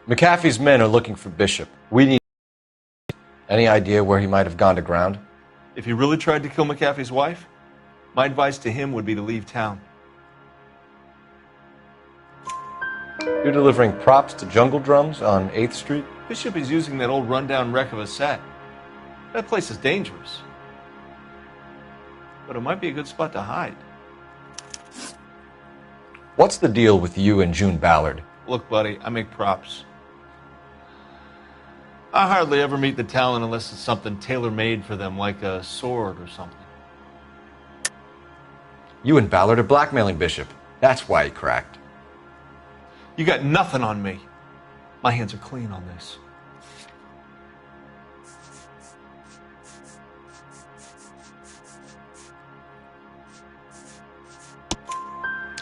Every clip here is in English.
McAfee's men are looking for Bishop. We need... Any idea where he might have gone to ground? If he really tried to kill McAfee's wife, my advice to him would be to leave town. You're delivering props to Jungle Drums on 8th Street? Bishop is using that old rundown wreck of a set. That place is dangerous. But it might be a good spot to hide. What's the deal with you and June Ballard? Look, buddy, I make props. I hardly ever meet the talent unless it's something tailor-made for them, like a sword or something. You and Ballard are blackmailing Bishop. That's why he cracked. You got nothing on me. My hands are clean on this.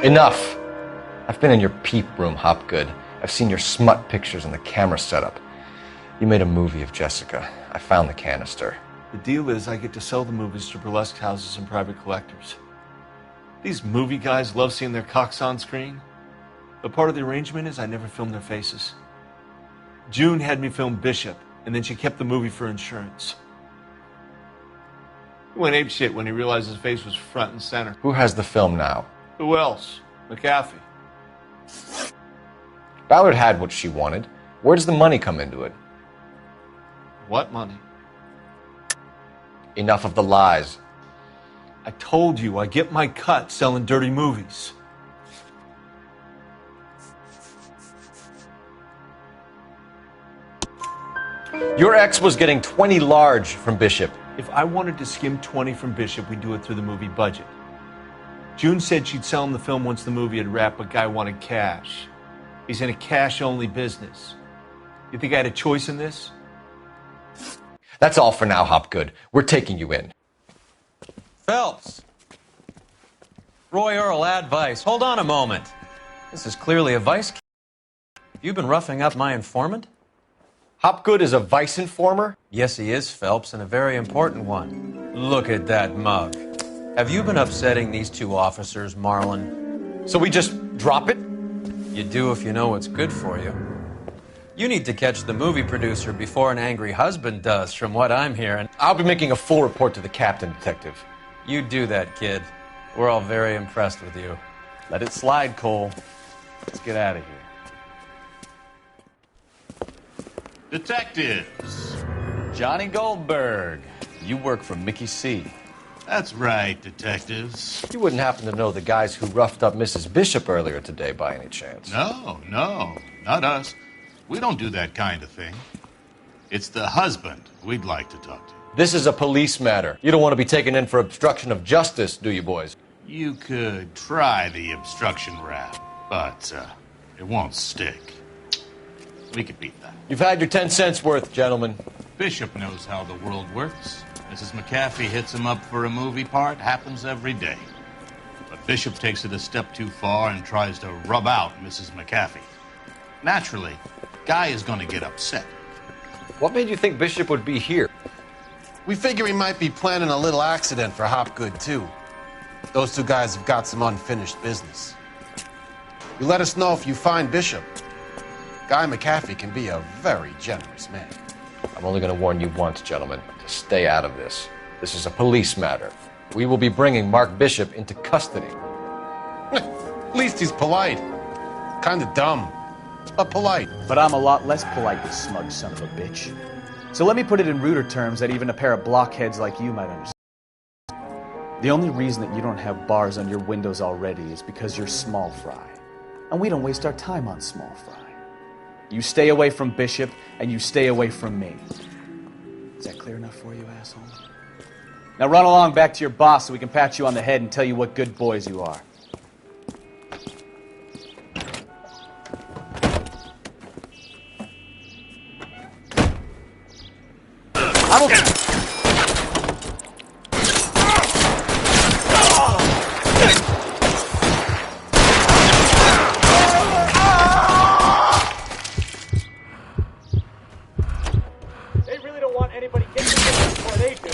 Enough! I've been in your peep room, Hopgood. I've seen your smut pictures and the camera setup. You made a movie of Jessica. I found the canister. The deal is I get to sell the movies to burlesque houses and private collectors. These movie guys love seeing their cocks on screen. But part of the arrangement is I never film their faces. June had me film Bishop, and then she kept the movie for insurance. He went apeshit when he realized his face was front and center. Who has the film now? Who else? McAfee. Ballard had what she wanted. Where does the money come into it? What money? Enough of the lies. I told you I get my cut selling dirty movies. Your ex was getting 20 large from Bishop. If I wanted to skim 20 from Bishop, we'd do it through the movie budget. June said she'd sell him the film once the movie had wrapped, but Guy wanted cash. He's in a cash-only business. You think I had a choice in this? That's all for now, Hopgood. We're taking you in. Phelps. Roy Earl, advice. Hold on a moment. This is clearly a vice case. You've been roughing up my informant? Hopgood is a vice informer? Yes, he is, Phelps, and a very important one. Look at that mug. Have you been upsetting these two officers, Marlin? So we just drop it? You do if you know what's good for you. You need to catch the movie producer before an angry husband does, from what I'm hearing. I'll be making a full report to the captain, Detective. You do that, kid. We're all very impressed with you. Let it slide, Cole. Let's get out of here. Detectives. Johnny Goldberg, you work for Mickey C. That's right, detectives. You wouldn't happen to know the guys who roughed up Mrs. Bishop earlier today by any chance? No, not us. We don't do that kind of thing. It's the husband we'd like to talk to. This is a police matter. You don't want to be taken in for obstruction of justice, do you, boys? You could try the obstruction rap, but it won't stick. We could beat that. You've had your 10 cents worth, gentlemen. Bishop knows how the world works. Mrs. McAfee hits him up for a movie part. Happens every day. But Bishop takes it a step too far and tries to rub out Mrs. McAfee. Naturally, Guy is going to get upset. What made you think Bishop would be here? We figure he might be planning a little accident for Hopgood, too. Those two guys have got some unfinished business. You let us know if you find Bishop. Guy McAfee can be a very generous man. I'm only going to warn you once, gentlemen, to stay out of this. This is a police matter. We will be bringing Mark Bishop into custody. At least he's polite. Kind of dumb, but polite. But I'm a lot less polite, you smug son of a bitch. So let me put it in ruder terms that even a pair of blockheads like you might understand. The only reason that you don't have bars on your windows already is because you're small fry. And we don't waste our time on small fry. You stay away from Bishop, and you stay away from me. Is that clear enough for you, asshole? Now run along back to your boss so we can pat you on the head and tell you what good boys you are. They really don't want anybody getting this before they do.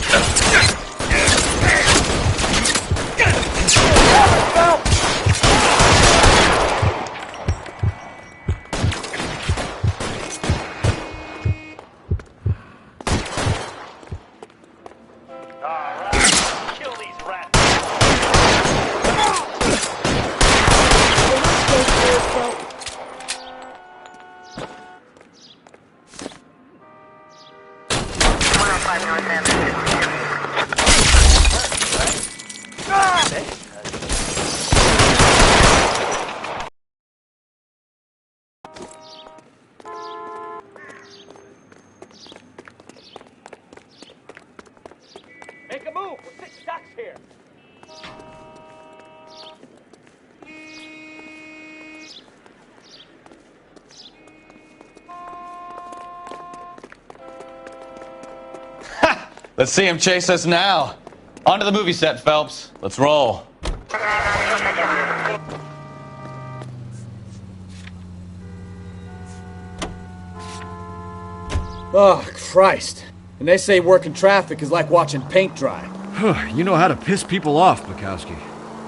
Let's see him chase us now. Onto the movie set, Phelps. Let's roll. Oh, Christ. And they say working traffic is like watching paint dry. You know how to piss people off, Bukowski.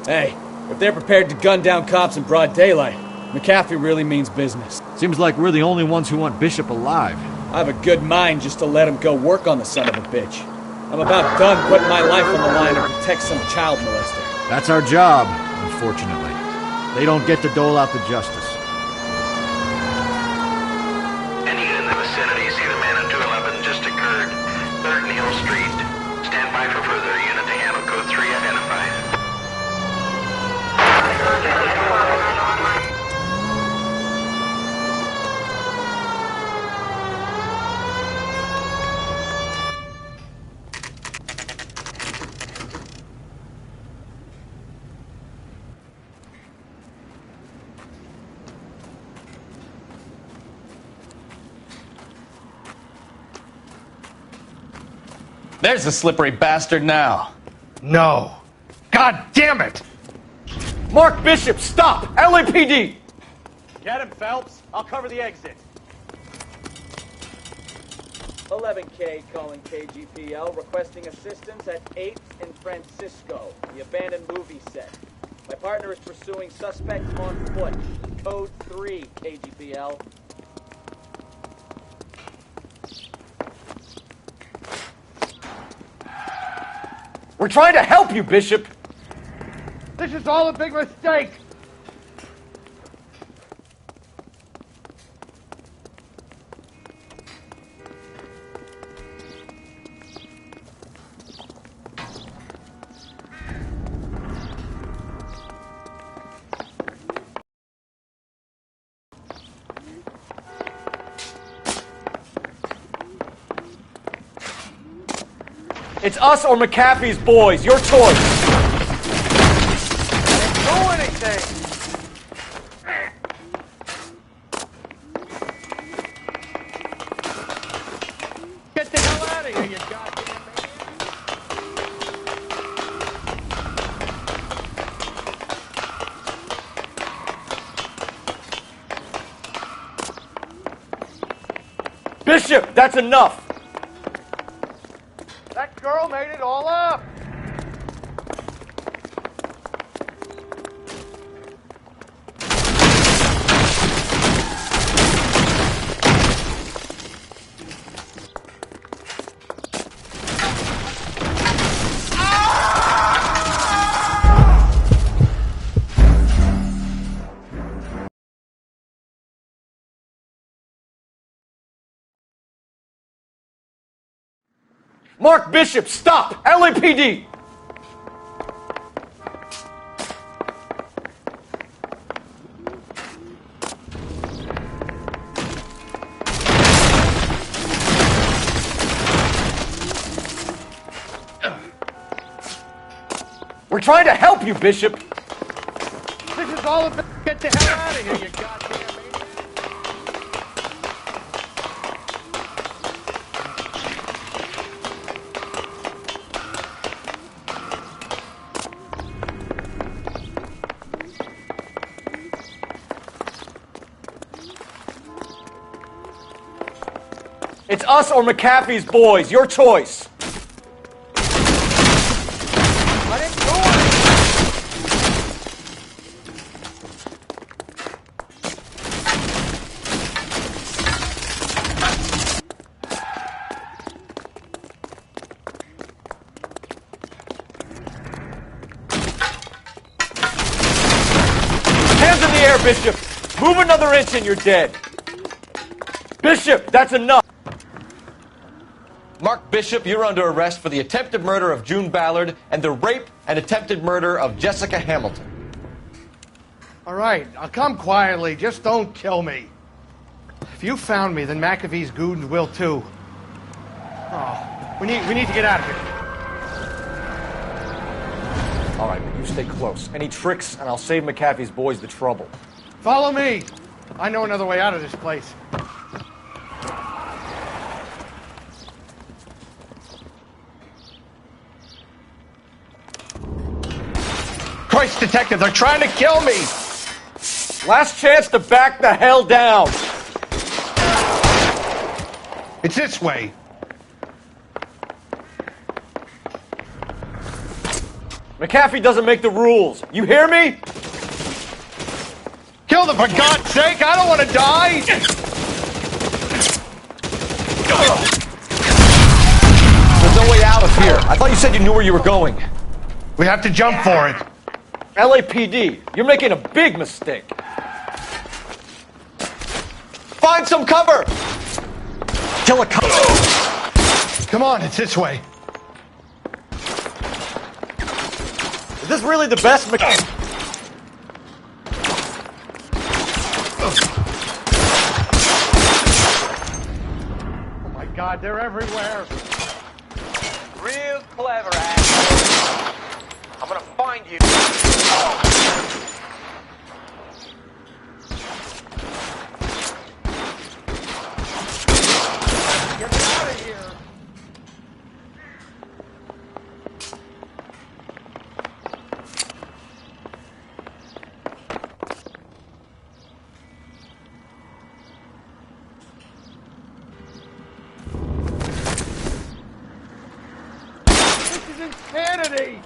Hey, if they're prepared to gun down cops in broad daylight, McAfee really means business. Seems like we're the only ones who want Bishop alive. I have a good mind just to let him go work on the son of a bitch. I'm about done putting my life on the line to protect some child molester. That's our job, unfortunately. They don't get to dole out the justice. Any in the vicinity see the man in 211 just occurred. 3rd and Hill Street. Stand by for further. Unit to handle code 3 identified. There's the slippery bastard now. No. God damn it! Mark Bishop, stop! LAPD! Get him, Phelps. I'll cover the exit. 11K calling KGPL, requesting assistance at 8th in Francisco, the abandoned movie set. My partner is pursuing suspects on foot. Code 3, KGPL. We're trying to help you, Bishop! This is all a big mistake. It's us or McAfee's boys. Your choice. Do anything. Get the hell out of here, you goddamn man. Bishop, that's enough. That girl made it all up. Mark Bishop, stop! LAPD! We're trying to help you, Bishop! This is all about. Get the hell out of here, you goddamn maniac. It's us or McAfee's boys. Your choice. I didn't do it. Hands in the air, Bishop. Move another inch and you're dead. Bishop, that's enough. Mark Bishop, you're under arrest for the attempted murder of June Ballard and the rape and attempted murder of Jessica Hamilton. All right, I'll come quietly. Just don't kill me. If you found me, then McAfee's goons will too. Oh, we need to get out of here. All right, but you stay close. Any tricks, and I'll save McAfee's boys the trouble. Follow me. I know another way out of this place. Christ, detective, they're trying to kill me! Last chance to back the hell down! It's this way. McAfee doesn't make the rules. You hear me? Kill them, for God's sake! I don't want to die! There's no way out of here. I thought you said you knew where you were going. We have to jump for it. LAPD, you're making a big mistake. Find some cover! Kill a cop. Come on, it's this way. Is this really the best mechanic? Oh my God, they're everywhere. Real clever, asshole. I'm gonna find you. Get me out of here. This is insanity!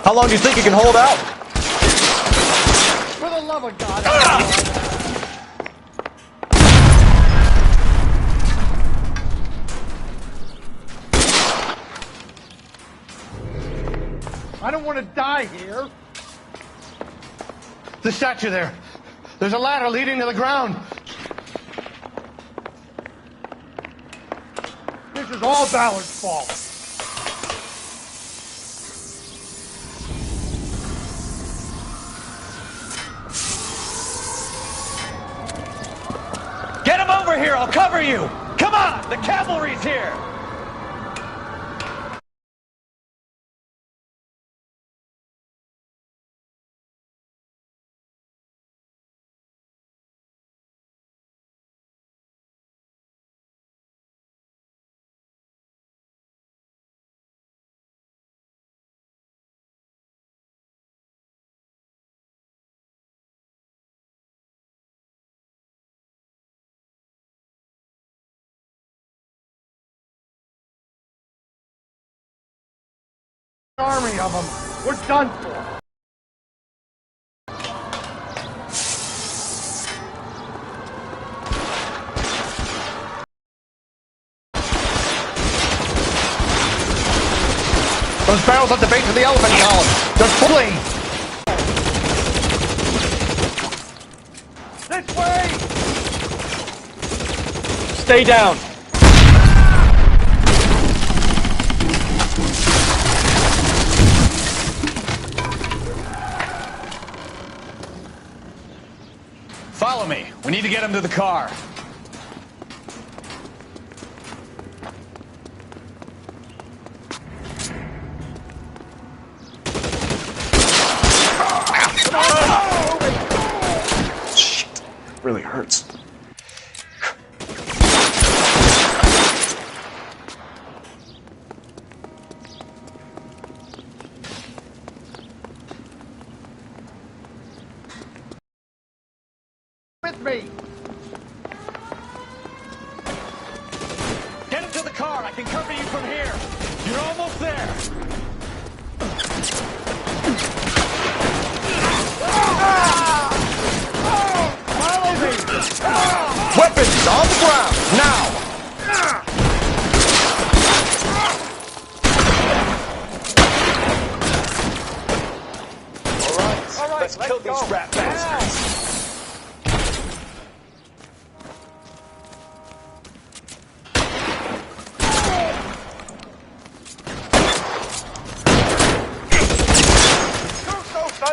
How long do you think you can hold out? For the love of God. I don't want to die here. The statue there. There's a ladder leading to the ground. This is all Ballard's fault. Get him over here! I'll cover you! Come on! The cavalry's here! Army of them. We're done for. Those barrels at the base of the elephant column. They're fully. This way! Stay down. Follow me. We need to get him to the car. Shit. Really hurts. With me! Get him to the car. I can cover you from here. You're almost there. Follow me! Weapons on the ground, now! All right, let's kill these rat bastards.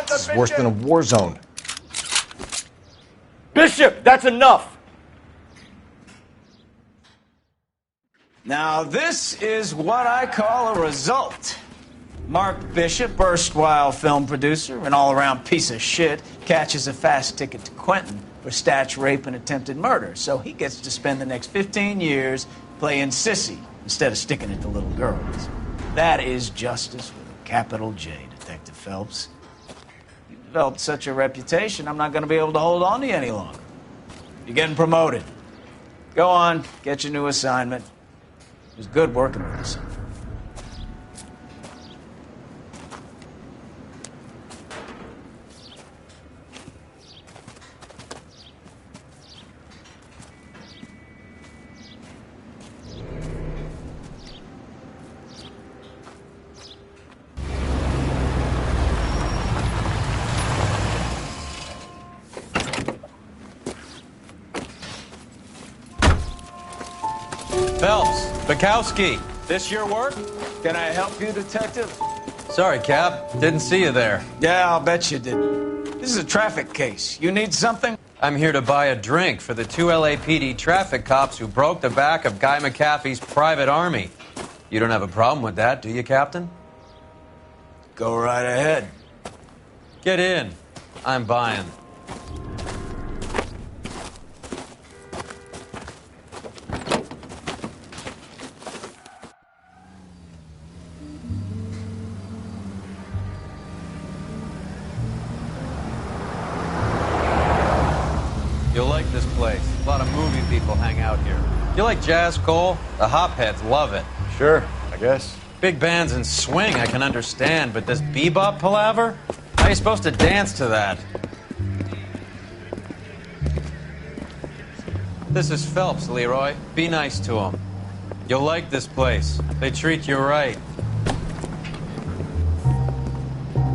This is worse than a war zone. Bishop, that's enough! Now, this is what I call a result. Mark Bishop, erstwhile film producer and all-around piece of shit, catches a fast ticket to Quentin. for statch rape and attempted murder, so he gets to spend the next 15 years playing sissy instead of sticking it to little girls. That is justice with a capital J, Detective Phelps. You've developed such a reputation, I'm not going to be able to hold on to you any longer. You're getting promoted. Go on, get your new assignment. It was good working with you, son. Phelps, Bukowski, this your work? Can I help you, Detective? Sorry, Cap. Didn't see you there. Yeah, I'll bet you didn't. This is a traffic case. You need something? I'm here to buy a drink for the 2 LAPD traffic cops who broke the back of Guy McAfee's private army. You don't have a problem with that, do you, Captain? Go right ahead. Get in. I'm buying. You'll like this place. A lot of movie people hang out here. You like jazz, Cole? The hopheads love it. Sure, I guess. Big bands and swing I can understand, but this bebop palaver? How are you supposed to dance to that? This is Phelps, Leroy. Be nice to him. You'll like this place. They treat you right.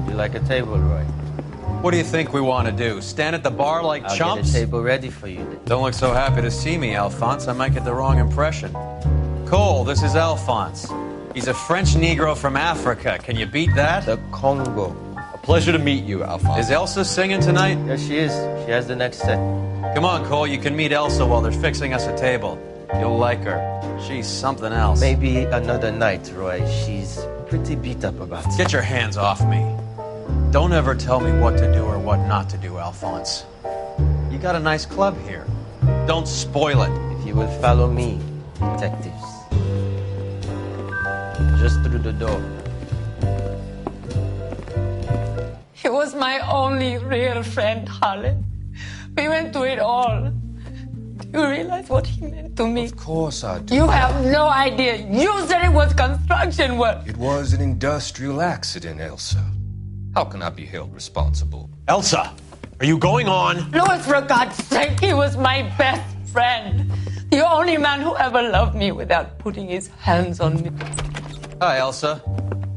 You like a table, Roy? What do you think we want to do? Stand at the bar like I'll chumps? get a table ready for you then. Don't look so happy to see me, Alphonse. I might get the wrong impression. Cole, this is Alphonse. He's a French Negro from Africa. Can you beat that? The Congo. A pleasure to meet you, Alphonse. Is Elsa singing tonight? Yes, she is. She has the next set. Come on, Cole. You can meet Elsa while they're fixing us a table. You'll like her. She's something else. Maybe another night, Roy. She's pretty beat up about it. Get your hands off me. Don't ever tell me what to do or what not to do, Alphonse. You got a nice club here. Don't spoil it. If you will follow me, detectives. Just through the door. He was my only real friend, Harlan. We went through it all. Do you realize what he meant to me? Of course I do. You have no idea. You said it was construction work. It was an industrial accident, Elsa. How can I be held responsible? Elsa, are you going on? Louis, for God's sake, he was my best friend. The only man who ever loved me without putting his hands on me. Hi, Elsa.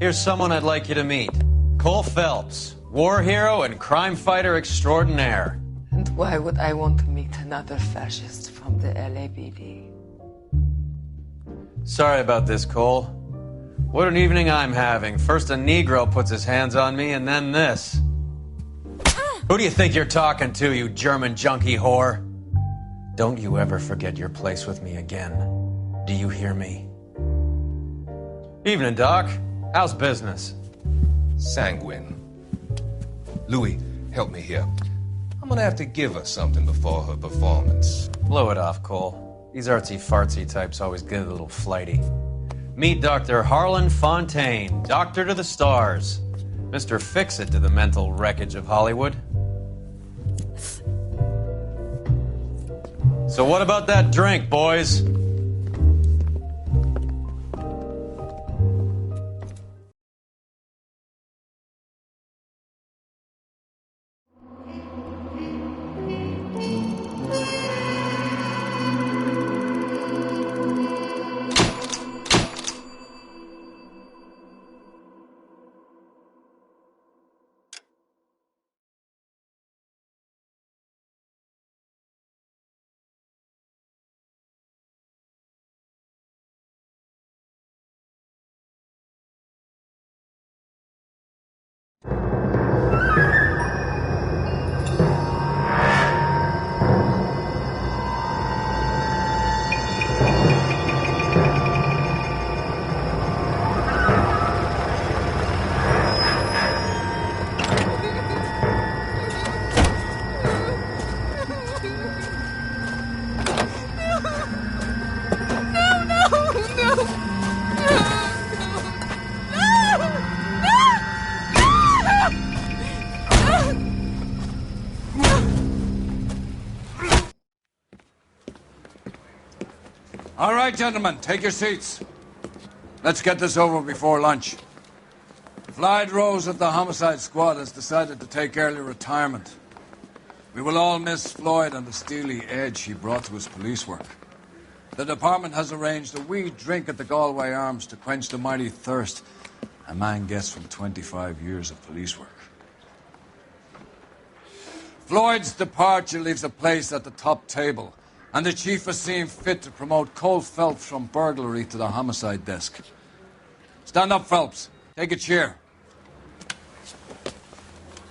Here's someone I'd like you to meet. Cole Phelps, war hero and crime fighter extraordinaire. And why would I want to meet another fascist from the LAPD? Sorry about this, Cole. What an evening I'm having. First a Negro puts his hands on me, and then this. Who do you think you're talking to, you German junkie whore? Don't you ever forget your place with me again. Do you hear me? Evening, Doc. How's business? Sanguine. Louis, help me here. I'm gonna have to give her something before her performance. Blow it off, Cole. These artsy-fartsy types always get a little flighty. Meet Dr. Harlan Fontaine, doctor to the stars. Mr. Fix-It to the mental wreckage of Hollywood. So what about that drink, boys? All right, gentlemen, take your seats. Let's get this over before lunch. Floyd Rose of the Homicide Squad has decided to take early retirement. We will all miss Floyd and the steely edge he brought to his police work. The department has arranged a wee drink at the Galway Arms to quench the mighty thirst a man gets from 25 years of police work. Floyd's departure leaves a place at the top table, and the chief has seen fit to promote Cole Phelps from burglary to the homicide desk. Stand up, Phelps. Take a chair.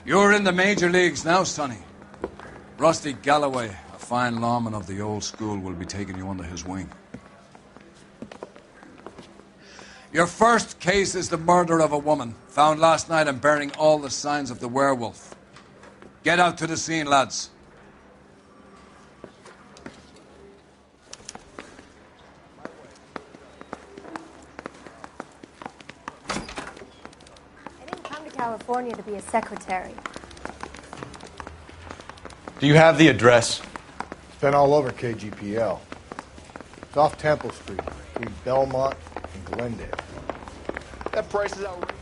You're in the major leagues now, Sonny. Rusty Galloway, a fine lawman of the old school, will be taking you under his wing. Your first case is the murder of a woman, found last night and bearing all the signs of the werewolf. Get out to the scene, lads. I didn't come to California to be a secretary. Do you have the address? It's been all over KGPL. It's off Temple Street, between Belmont and Glendale. That price is outrageous.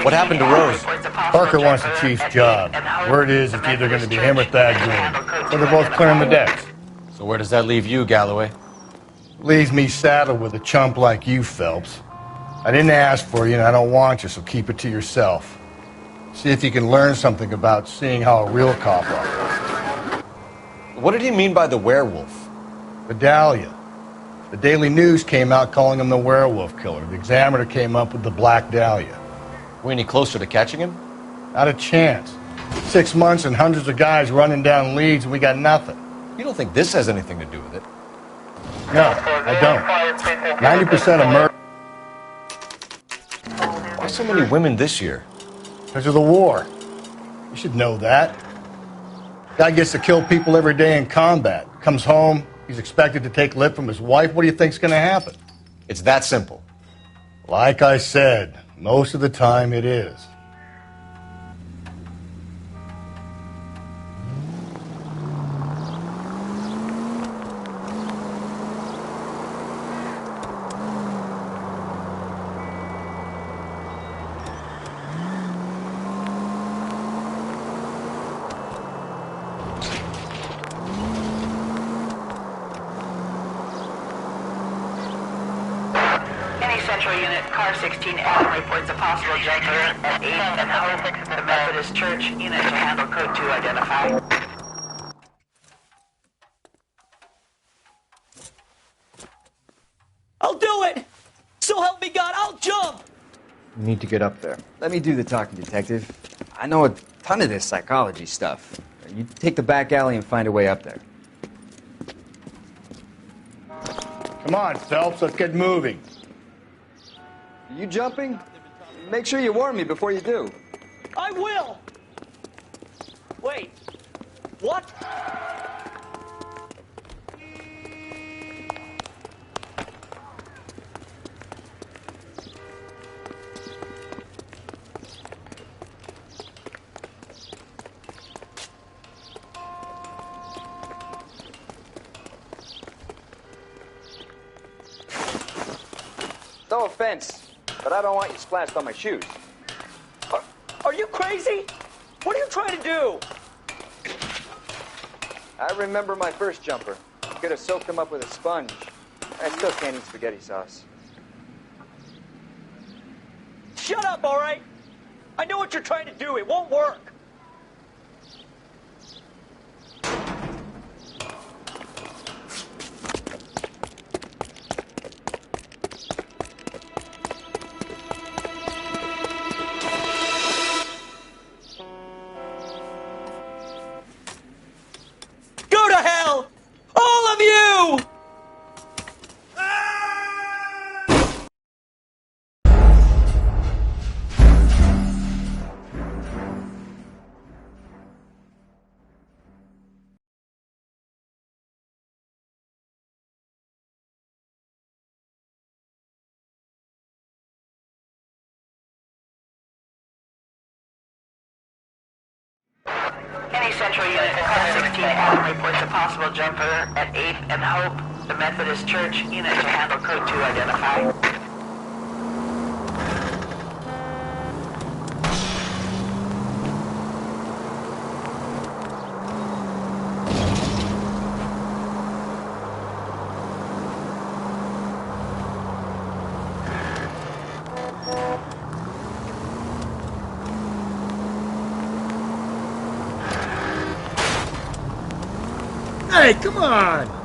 What happened to Rose? Parker wants the chief's job. Word is it's either going to be him or Thad Green. Or they're both clearing the decks. So where does that leave you, Galloway? Leaves me saddled with a chump like you, Phelps. I didn't ask for you and I don't want you, so keep it to yourself. See if you can learn something about seeing how a real cop operates. What did he mean by the werewolf? Vidalia. The Daily News came out calling him the werewolf killer. The Examiner came up with the Black Dahlia. We any closer to catching him? Not a chance. 6 months and hundreds of guys running down leads and we got nothing. You don't think this has anything to do with it? No, I don't. 90% of murder. Why so many women this year? Because of the war. You should know that. Guy gets to kill people every day in combat. Comes home, he's expected to take lip from his wife. What do you think's going to happen? It's that simple. Like I said, most of the time it is. Central Unit, car 16 Adam reports a possible jumper at 8 and Hope, the Methodist Church. Unit to handle code 2 identify. I'll do it! So help me God, I'll jump! You need to get up there. Let me do the talking, detective. I know a ton of this psychology stuff. You take the back alley and find a way up there. Come on, Phelps, let's get moving. Are you jumping? Make sure you warn me before you do. I will! Wait, what? No offense, but I don't want you splashed on my shoes. Are you crazy? What are you trying to do? I remember my first jumper. Could have soaked him up with a sponge. I still can't eat spaghetti sauce. Shut up, all right? I know what you're trying to do. It won't work. Any Central Unit, Car 16 Adam reports a possible jumper at 8th and Hope, the Methodist Church. Unit to handle code 2 identify. Hey, come on!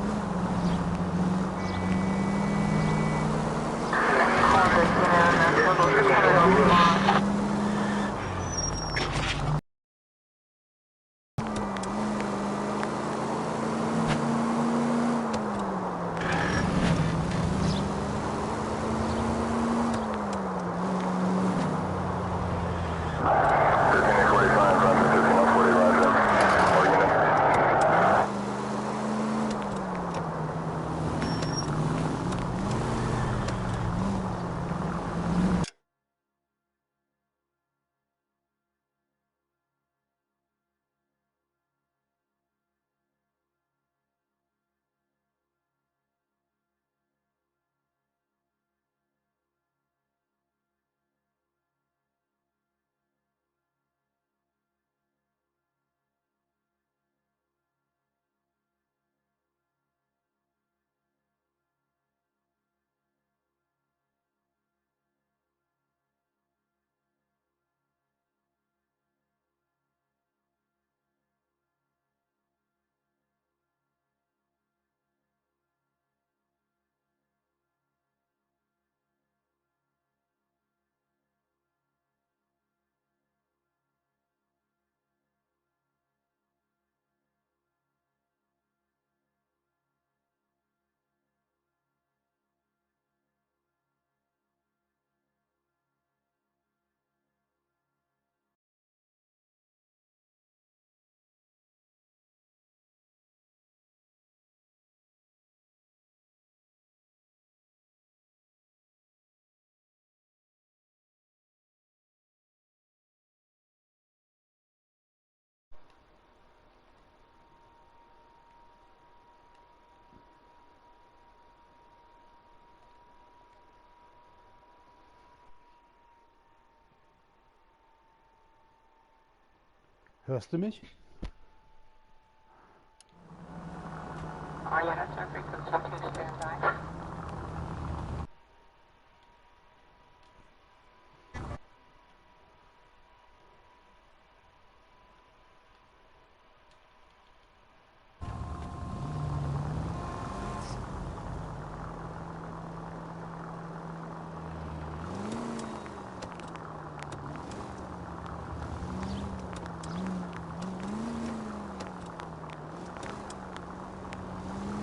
Hörst du mich?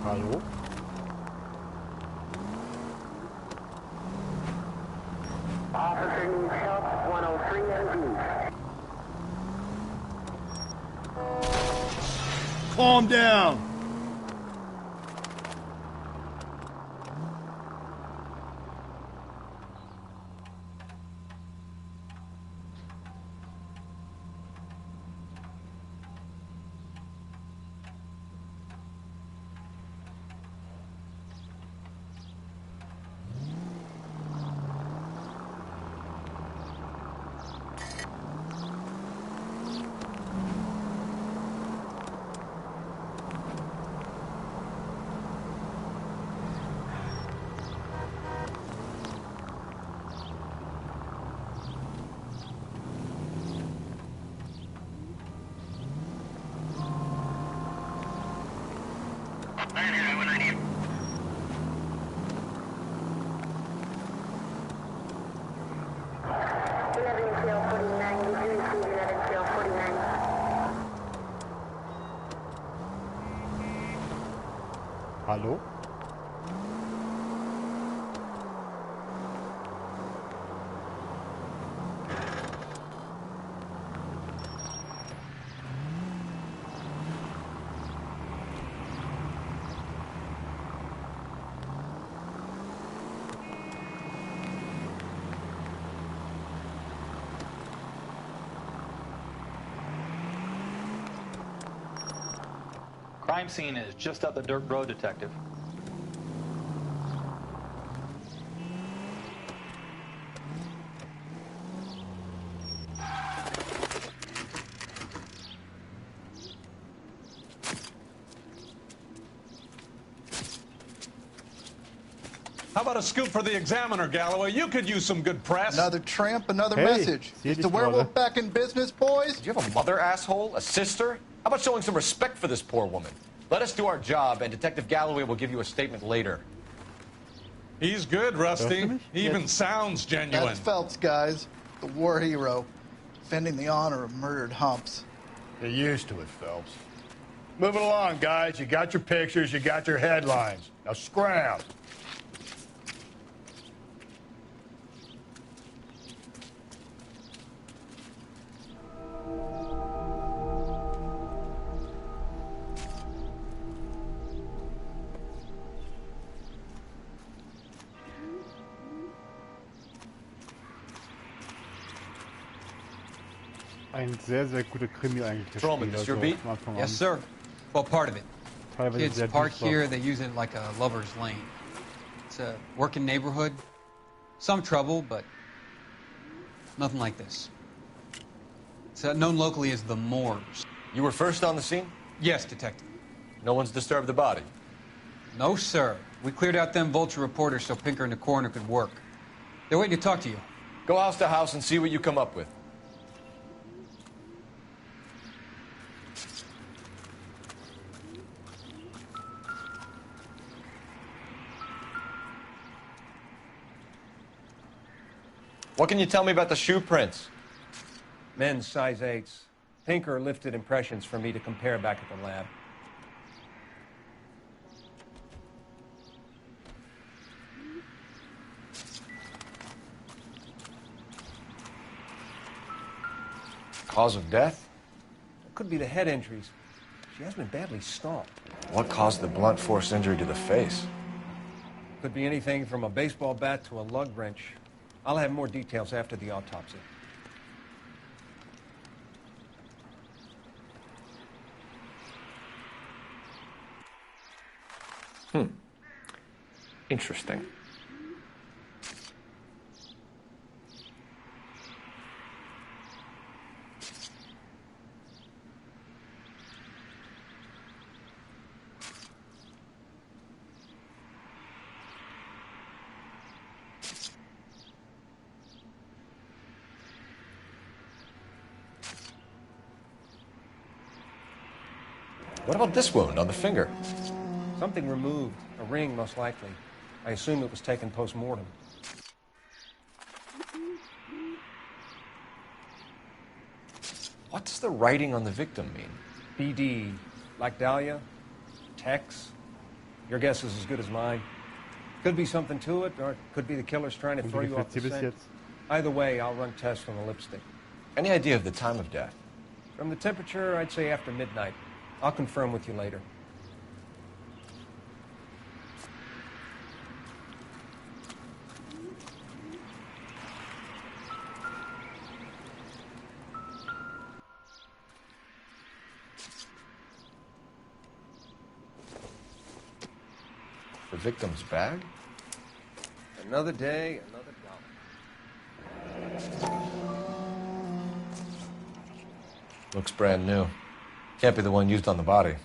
Hallo? Officer needs help, 103 ND. Calm down! Hallo? Crime scene is just up the dirt road, Detective. How about a scoop for the Examiner, Galloway? You could use some good press. Another tramp, another Hey, message. Is the werewolf back in business, boys? Do you have a mother, asshole? A sister? How about showing some respect for this poor woman? Let us do our job, and Detective Galloway will give you a statement later. He's good, Rusty. He even sounds genuine. That's Phelps, guys. The war hero. Defending the honor of murdered humps. Get used to it, Phelps. Moving along, guys. You got your pictures, you got your headlines. Now scram. Ein sehr, sehr guter Krimi eigentlich. Das Roman, Spiel, this your also beat? von Anfang Yes, an. sir. Well, part of it. Teilweise Kids sehr park düster. here, they use it like a lover's lane. It's a working neighborhood. Some trouble, but nothing like this. It's known locally as the Moors. You were first on the scene? Yes, Detective. No one's disturbed the body? No, sir. We cleared out them vulture reporters so Pinker and the coroner could work. They're waiting to talk to you. Go house to house and see what you come up with. What can you tell me about the shoe prints? Men's size 8s. Pinker lifted impressions for me to compare back at the lab. Cause of death? It could be the head injuries. She has been badly stomped. What caused the blunt force injury to the face? Could be anything from a baseball bat to a lug wrench. I'll have more details after the autopsy. Interesting. What about this wound on the finger? Something removed. A ring, most likely. I assume it was taken post-mortem. What does the writing on the victim mean? BD. Like Dahlia? Tex? Your guess is as good as mine. Could be something to it, or it could be the killer's trying to Und throw wie you off gefällt the dir bis scent. jetzt? Either way, I'll run tests on the lipstick. Any idea of the time of death? From the temperature, I'd say after midnight. I'll confirm with you later. The victim's bag? Another day, another dollar. Looks brand new. Can't be the one used on the body.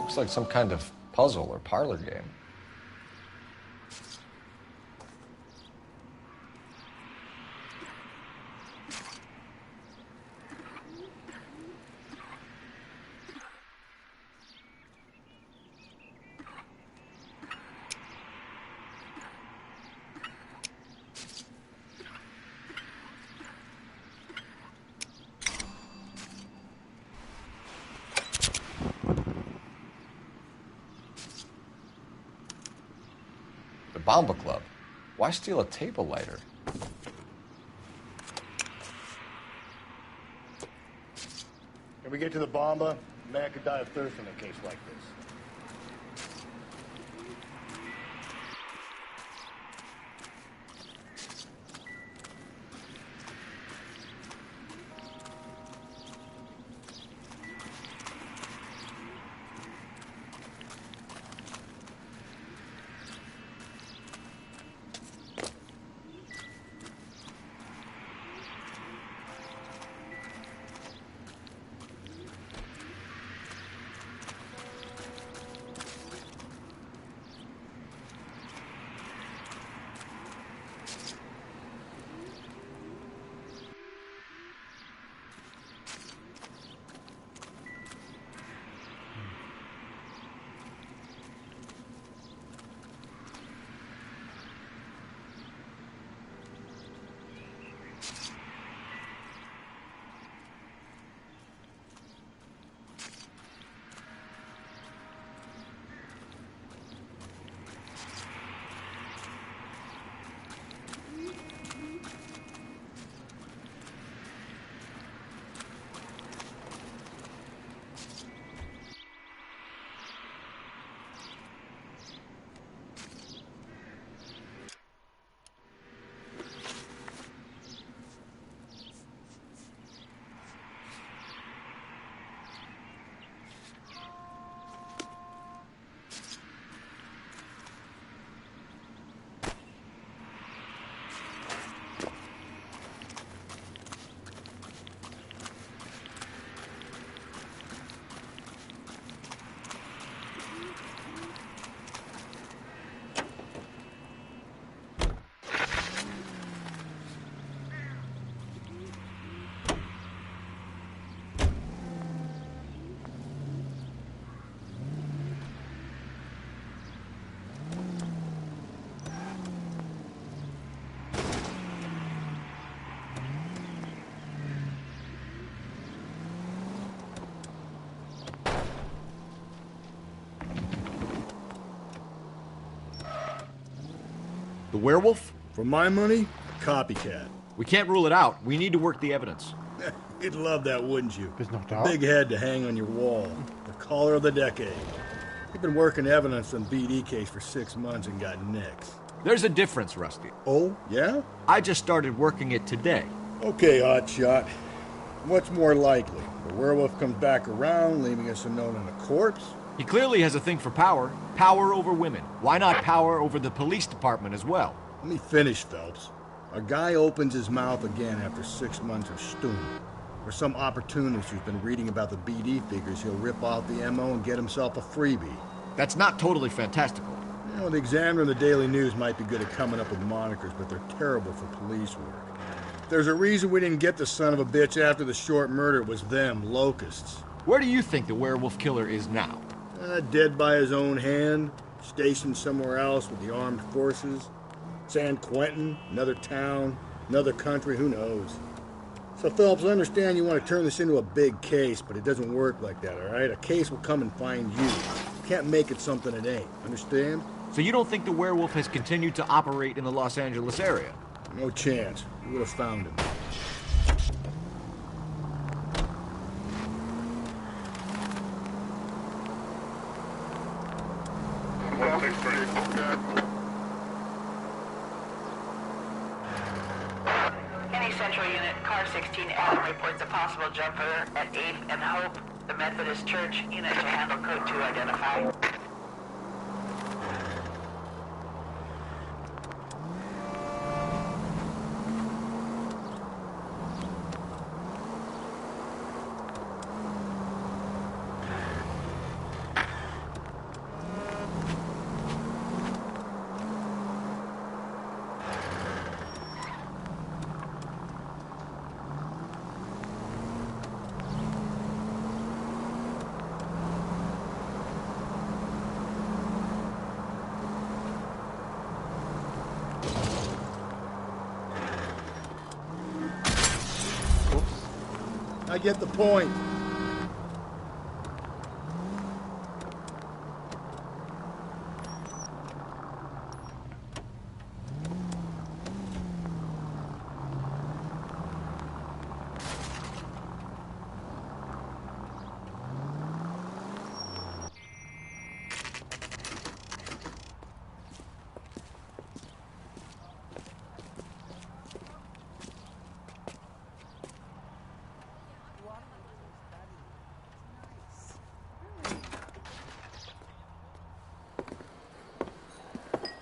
Looks like some kind of puzzle or parlor game. Bomba Club. Why steal a table lighter? Can we get to the Bomba? A man could die of thirst in a case like this. The werewolf? For my money, copycat. We can't rule it out. We need to work the evidence. You'd love that, wouldn't you? Bist noch A da? big head to hang on your wall. The caller of the decade. You've been working evidence on BD case for 6 months and got nicks. There's a difference, Rusty. Oh, yeah? I just started working it today. Okay, hotshot. What's more likely? The werewolf comes back around, leaving us a note on the corpse? He clearly has a thing for power. Power over women. Why not power over the police department as well? Let me finish, Phelps. A guy opens his mouth again after 6 months of stewing. Or some opportunist who's been reading about the BD figures, he'll rip off the MO and get himself a freebie. That's not totally fantastical. You know, the Examiner and the Daily News might be good at coming up with monikers, but they're terrible for police work. There's a reason we didn't get the son of a bitch after the short murder. It was them, locusts. Where do you think the werewolf killer is now? Dead by his own hand, stationed somewhere else with the armed forces. San Quentin, another town, another country, who knows? So, Phelps, I understand you want to turn this into a big case, but it doesn't work like that, all right? A case will come and find you. You can't make it something it ain't, understand? So you don't think the werewolf has continued to operate in the Los Angeles area? No chance. We would have found him. Any Central Unit, Car 16 Adam reports a possible jumper at 8th and Hope, the Methodist Church. Unit to handle code 2 identify. I get the point.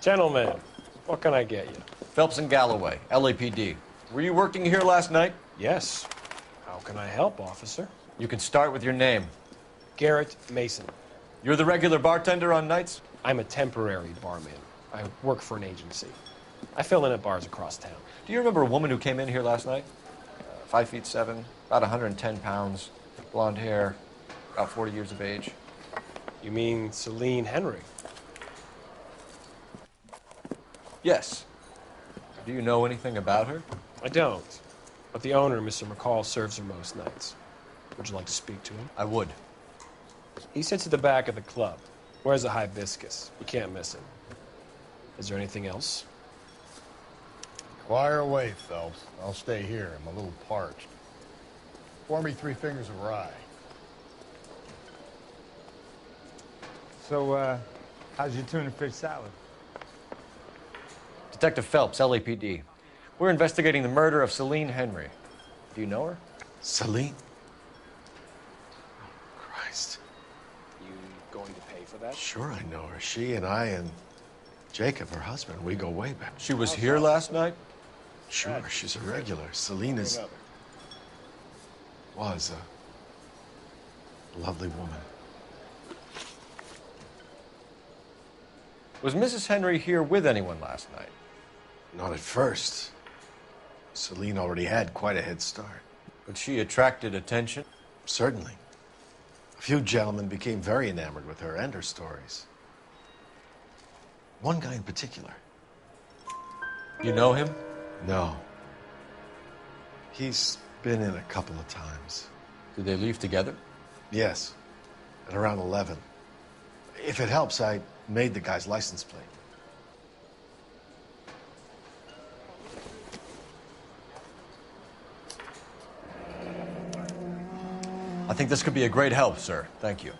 Gentlemen, what can I get you? Phelps and Galloway, LAPD. Were you working here last night? Yes. How can I help, officer? You can start with your name. Garrett Mason. You're the regular bartender on nights? I'm a temporary barman. I work for an agency. I fill in at bars across town. Do you remember a woman who came in here last night? 5'7", about 110 pounds, blonde hair, about 40 years of age. You mean Celine Henry? Yes. Do you know anything about her? I don't. But the owner, Mr. McCall, serves her most nights. Would you like to speak to him? I would. He sits at the back of the club. Wears a hibiscus. You can't miss him. Is there anything else? Fire away, Phelps. I'll stay here. I'm a little parched. Pour me 3 fingers of rye. So, how's your tuna fish salad? Detective Phelps, LAPD. We're investigating the murder of Celine Henry. Do you know her? Celine? Oh, Christ. You going to pay for that? Sure I know her. She and I and Jacob, her husband, we go way back. She was here last night? Sure, she's a regular. Celine was a lovely woman. Was Mrs. Henry here with anyone last night? Not at first. Celine already had quite a head start. But she attracted attention? Certainly. A few gentlemen became very enamored with her and her stories. One guy in particular. You know him? No. He's been in a couple of times. Did they leave together? Yes. At around 11. If it helps, I made the guy's license plate. I think this could be a great help, sir. Thank you.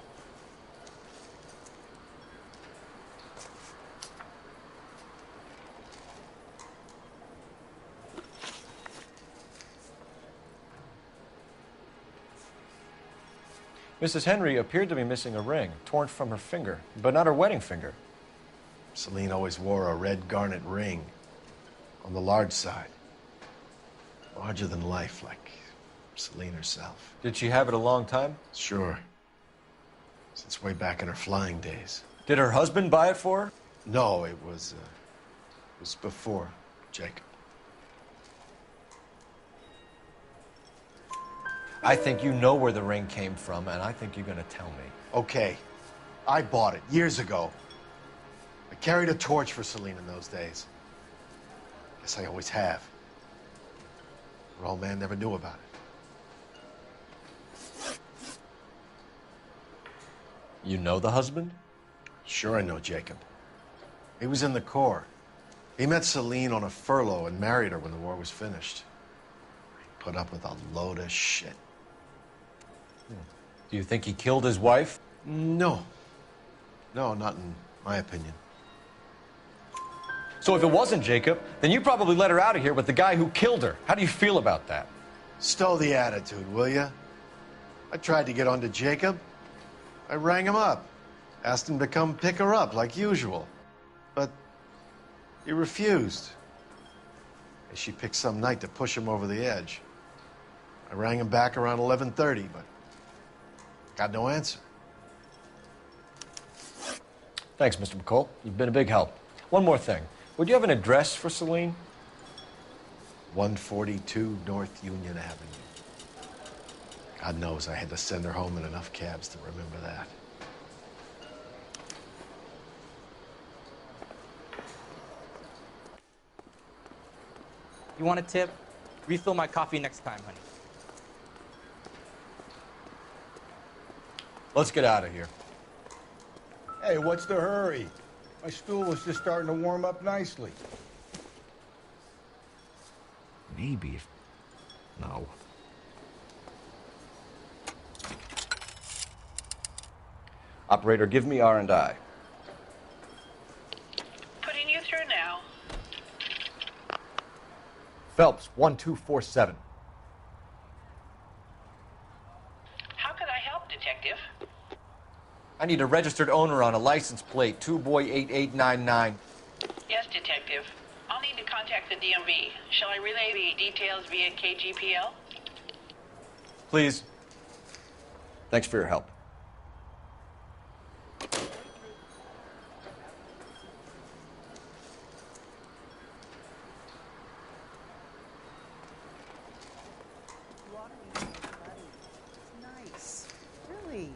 Mrs. Henry appeared to be missing a ring, torn from her finger, but not her wedding finger. Celine always wore a red garnet ring on the large side. Larger than life, like Celine herself. Did she have it a long time? Sure. Since way back in her flying days. Did her husband buy it for her? No, it was before Jacob. I think you know where the ring came from, and I think you're going to tell me. Okay. I bought it years ago. I carried a torch for Celine in those days. Guess I always have. Her old man never knew about it. You know the husband? Sure I know Jacob. He was in the Corps. He met Celine on a furlough and married her when the war was finished. He put up with a load of shit. Do you think he killed his wife? No. No, not in my opinion. So if it wasn't Jacob, then you probably let her out of here with the guy who killed her. How do you feel about that? Stow the attitude, will ya? I tried to get onto Jacob. I rang him up. Asked him to come pick her up, like usual. But he refused. She picked some night to push him over the edge. I rang him back around 11:30, but got no answer. Thanks, Mr. McCall. You've been a big help. One more thing. Would you have an address for Celine? 142 North Union Avenue. God knows I had to send her home in enough cabs to remember that. You want a tip? Refill my coffee next time, honey. Let's get out of here. Hey, what's the hurry? My stool was just starting to warm up nicely. Maybe if... No. Operator, give me R&I. Putting you through now. Phelps, 1247. How can I help, Detective? I need a registered owner on a license plate, 2boy8899. contact the DMV. Shall I relay the details via KGPL? Please. Thanks for your help. Nice. Really?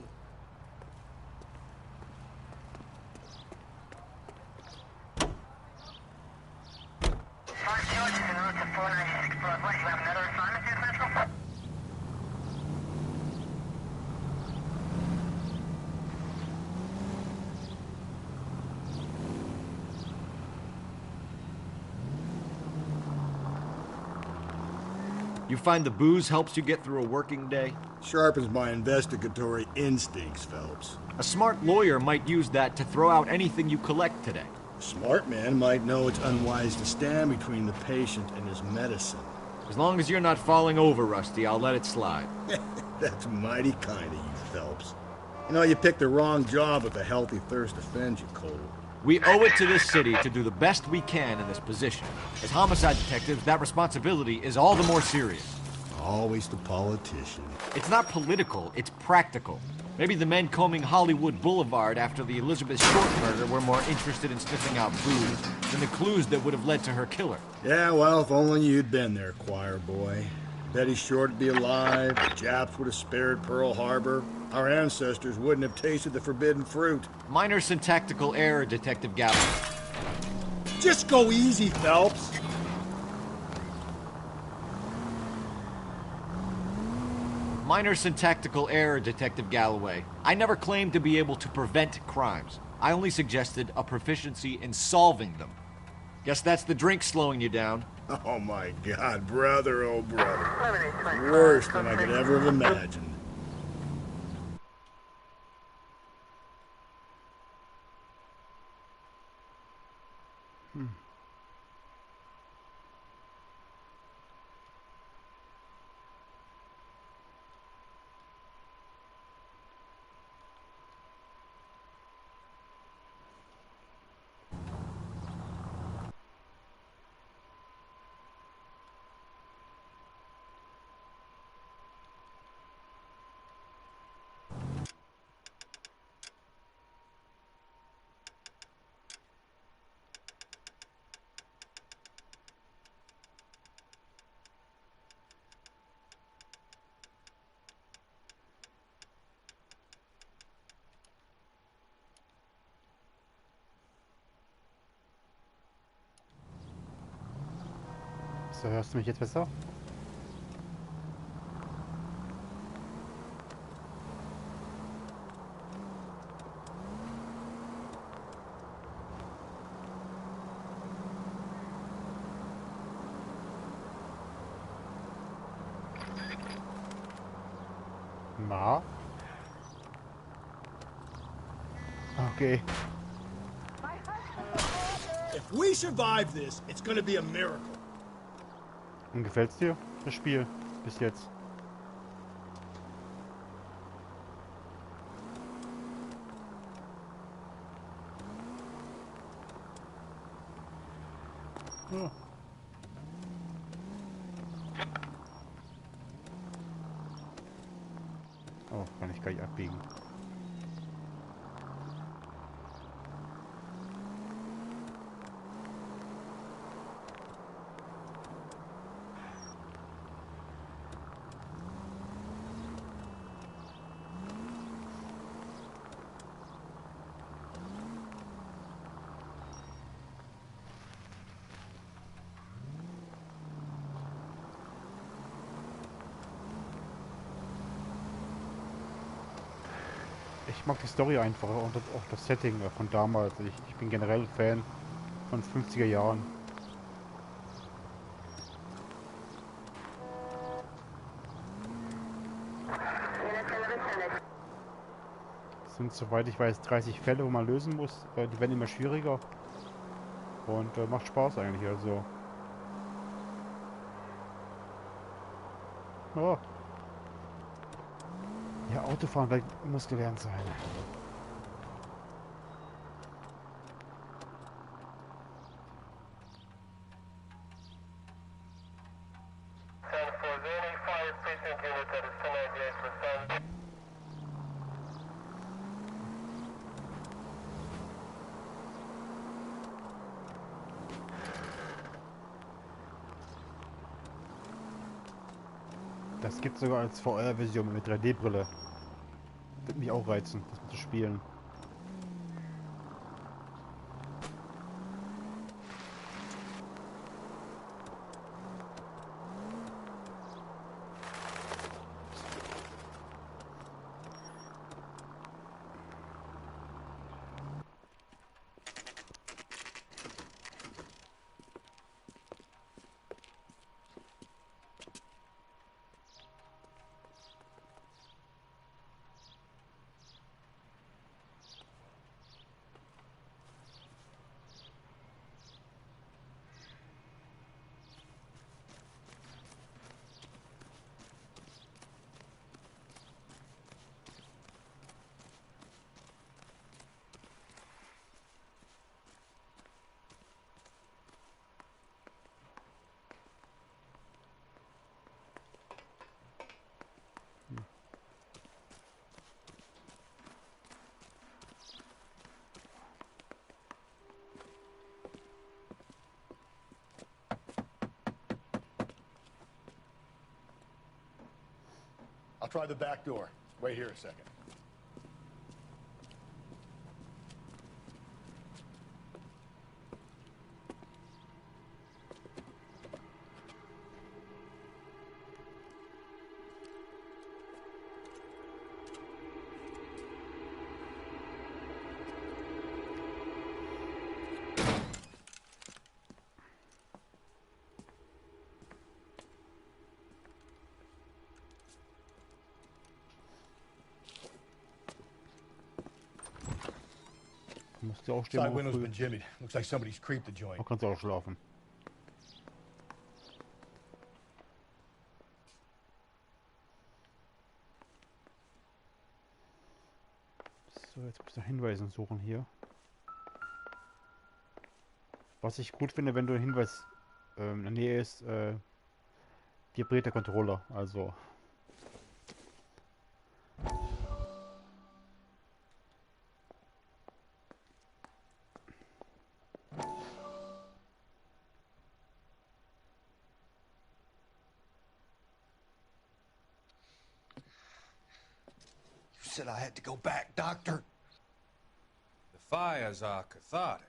You find the booze helps you get through a working day? Sharpens my investigatory instincts, Phelps. A smart lawyer might use that to throw out anything you collect today. A smart man might know it's unwise to stand between the patient and his medicine. As long as you're not falling over, Rusty, I'll let it slide. That's mighty kind of you, Phelps. You know, you picked the wrong job if a healthy thirst offends you, Cole. We owe it to this city to do the best we can in this position. As homicide detectives, that responsibility is all the more serious. Always the politician. It's not political, it's practical. Maybe the men combing Hollywood Boulevard after the Elizabeth Short murder were more interested in sniffing out booze than the clues that would have led to her killer. Yeah, well, if only you'd been there, choir boy. Betty Short would be alive, the Japs would have spared Pearl Harbor, our ancestors wouldn't have tasted the forbidden fruit. Minor syntactical error, Detective Galloway. Just go easy, Phelps. Minor syntactical error, Detective Galloway. I never claimed to be able to prevent crimes. I only suggested a proficiency in solving them. Guess that's the drink slowing you down. Oh my God, brother, oh brother. Worse than I could ever have imagined. So, hörst du mich jetzt besser? Na? Okay. If we survive this, it's gonna be a miracle. Und gefällt's dir, das Spiel, bis jetzt? Ja. Oh, kann ich gleich abbiegen. Ich mag die Story einfach und auch das Setting von damals. Ich bin generell Fan von 50er Jahren. Es sind, soweit ich weiß, 30 Fälle, wo man lösen muss. Die werden immer schwieriger. Und macht Spaß eigentlich, also. Ja. Ja, Autofahren muss gelernt sein. Das gibt sogar als VR-Version mit 3D-Brille. Würde mich auch reizen, das mal zu spielen. I'll try the back door. Wait here a second. Musst du aufstehen. Side window's been jimmied. Looks like somebody's creeped the joint. Auch kannst du auch schlafen. So, jetzt musst du Hinweise suchen hier. Was ich gut finde, wenn du ein Hinweis in der Nähe ist, vibriert der Controller. Also. You said I had to go back, Doctor. The fires are cathartic.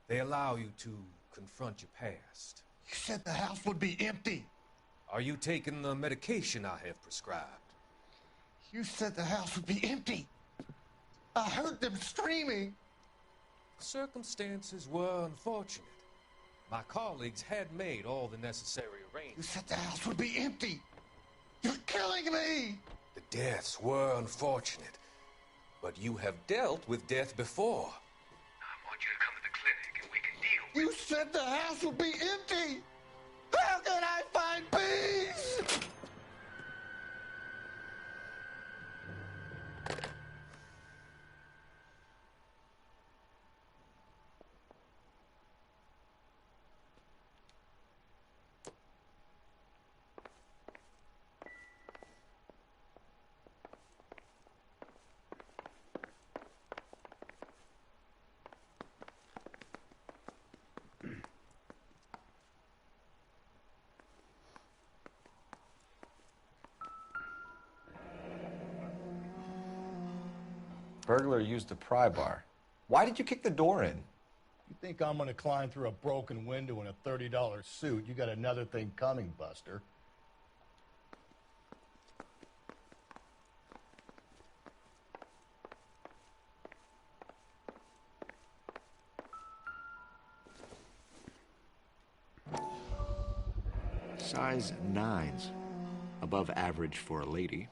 They allow you to confront your past. You said the house would be empty. Are you taking the medication I have prescribed? You said the house would be empty. I heard them screaming. Circumstances were unfortunate. My colleagues had made all the necessary arrangements. You said the house would be empty. You're killing me. The deaths were unfortunate, but you have dealt with death before. I want you to come to the clinic and we can deal with it. You said the house would be empty. How can I find peace? Burglar used a pry bar. Why did you kick the door in? You think I'm gonna climb through a broken window in a $30 suit? You got another thing coming, Buster. Size 9's. Above average for a lady.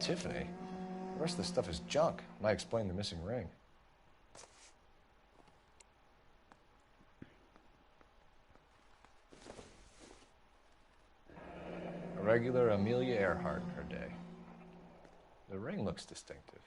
Tiffany. The rest of the stuff is junk. Might explain the missing ring. A regular Amelia Earhart in her day. The ring looks distinctive.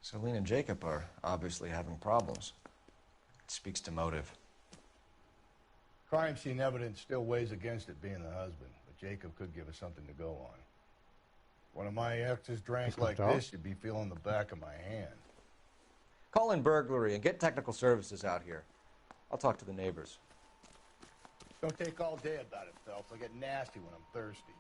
Celine and Jacob are obviously having problems. It speaks to motive. Crime scene evidence still weighs against it being the husband, but Jacob could give us something to go on. One of my exes drank like this, you'd be feeling the back of my hand. Call in burglary and get technical services out here. I'll talk to the neighbors. Don't take all day about it, Phelps. I'll get nasty when I'm thirsty.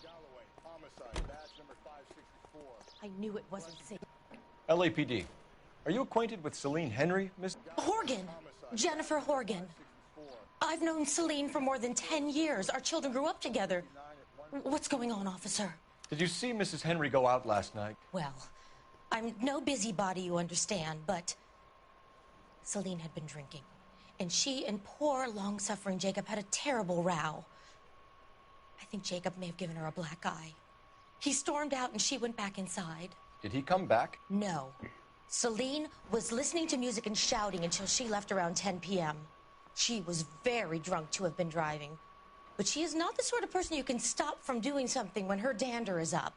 Galloway, homicide, badge number 564. I knew it wasn't safe. LAPD. Are you acquainted with Celine Henry, Miss? Horgan! Jennifer Horgan. I've known Celine for more than 10 years. Our children grew up together. What's going on, officer? Did you see Mrs. Henry go out last night? Well, I'm no busybody, you understand, but Celine had been drinking. And she and poor, long-suffering Jacob had a terrible row. I think Jacob may have given her a black eye. He stormed out and she went back inside. Did he come back? No. Celine was listening to music and shouting until she left around 10 p.m. She was very drunk to have been driving. But she is not the sort of person you can stop from doing something when her dander is up.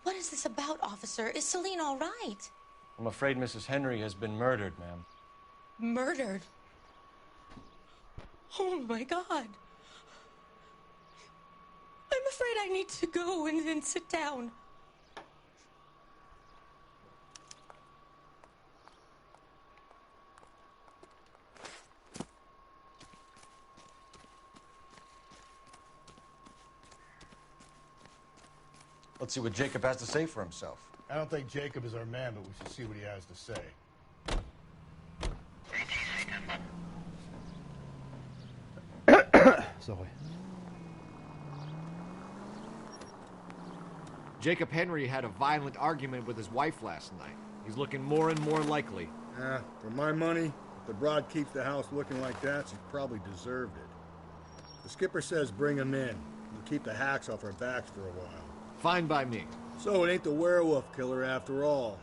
What is this about, officer? Is Celine all right? I'm afraid Mrs. Henry has been murdered, ma'am. Murdered? Oh, my God. I'm afraid I need to go and sit down. Let's see what Jacob has to say for himself. I don't think Jacob is our man, but we should see what he has to say. Sorry. Jacob Henry had a violent argument with his wife last night. He's looking more and more likely. For my money, if the broad keeps the house looking like that, she probably deserved it. The skipper says bring him in. We'll keep the hacks off our backs for a while. Fine by me. So it ain't the werewolf killer after all.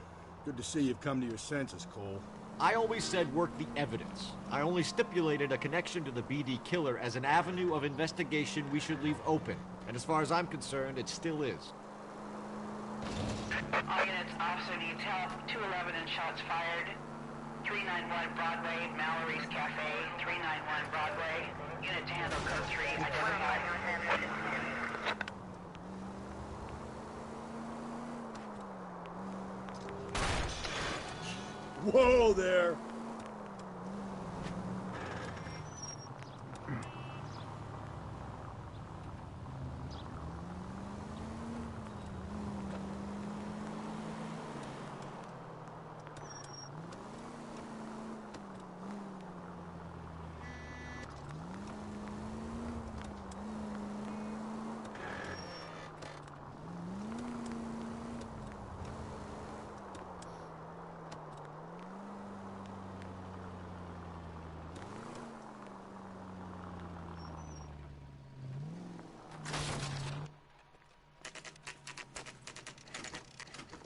Good to see you've come to your senses, Cole. I always said work the evidence. I only stipulated a connection to the BD killer as an avenue of investigation we should leave open. And as far as I'm concerned, it still is. All units, officer needs help. 211 and shots fired. 391 Broadway, Mallory's Cafe. 391 Broadway. Unit to handle code 3. Identified. Whoa there!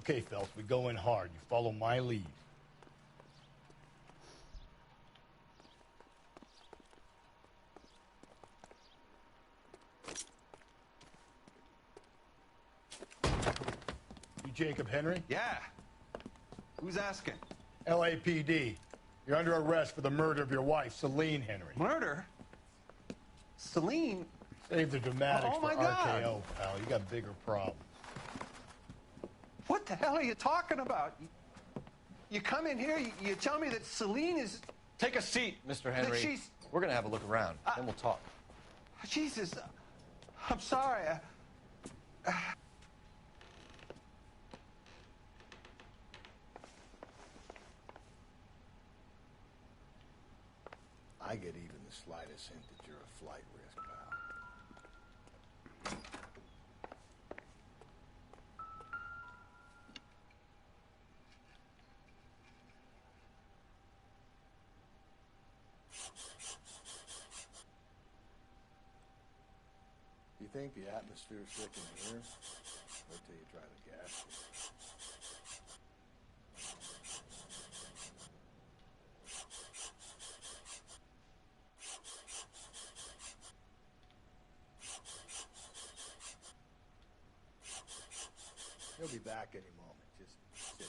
Okay, Phelps, we go in hard. You follow my lead. You Jacob Henry? Yeah. Who's asking? LAPD. You're under arrest for the murder of your wife, Celine Henry. Murder? Celine? Save the dramatics Oh, my for God. RKO, pal. You got bigger problems. What the hell are you talking about? You come in here, you tell me that Celine is... Take a seat, Mr. Henry. That she's... We're gonna have a look around, then we'll talk. Jesus, I'm sorry. I get even the slightest hint that you're a flight risk, pal. You think the atmosphere's thick in here? Wait till you try the gas. He'll be back any moment. Just sit down.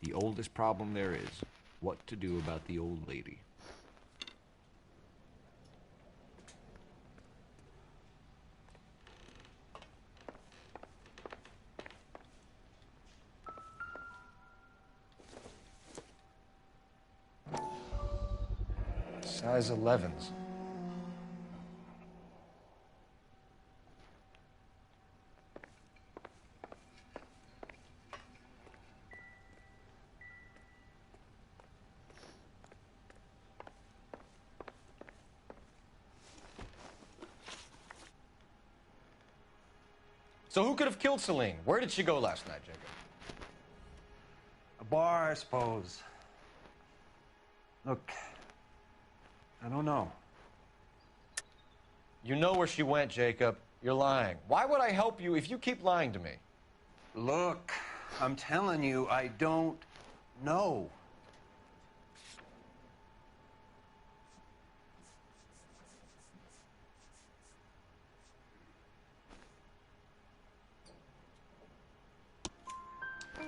The oldest problem there is, what to do about the old lady. Size 11s. So who could have killed Celine? Where did she go last night, Jacob? A bar, I suppose. Look, I don't know. You know where she went, Jacob. You're lying. Why would I help you if you keep lying to me? Look, I'm telling you, I don't know.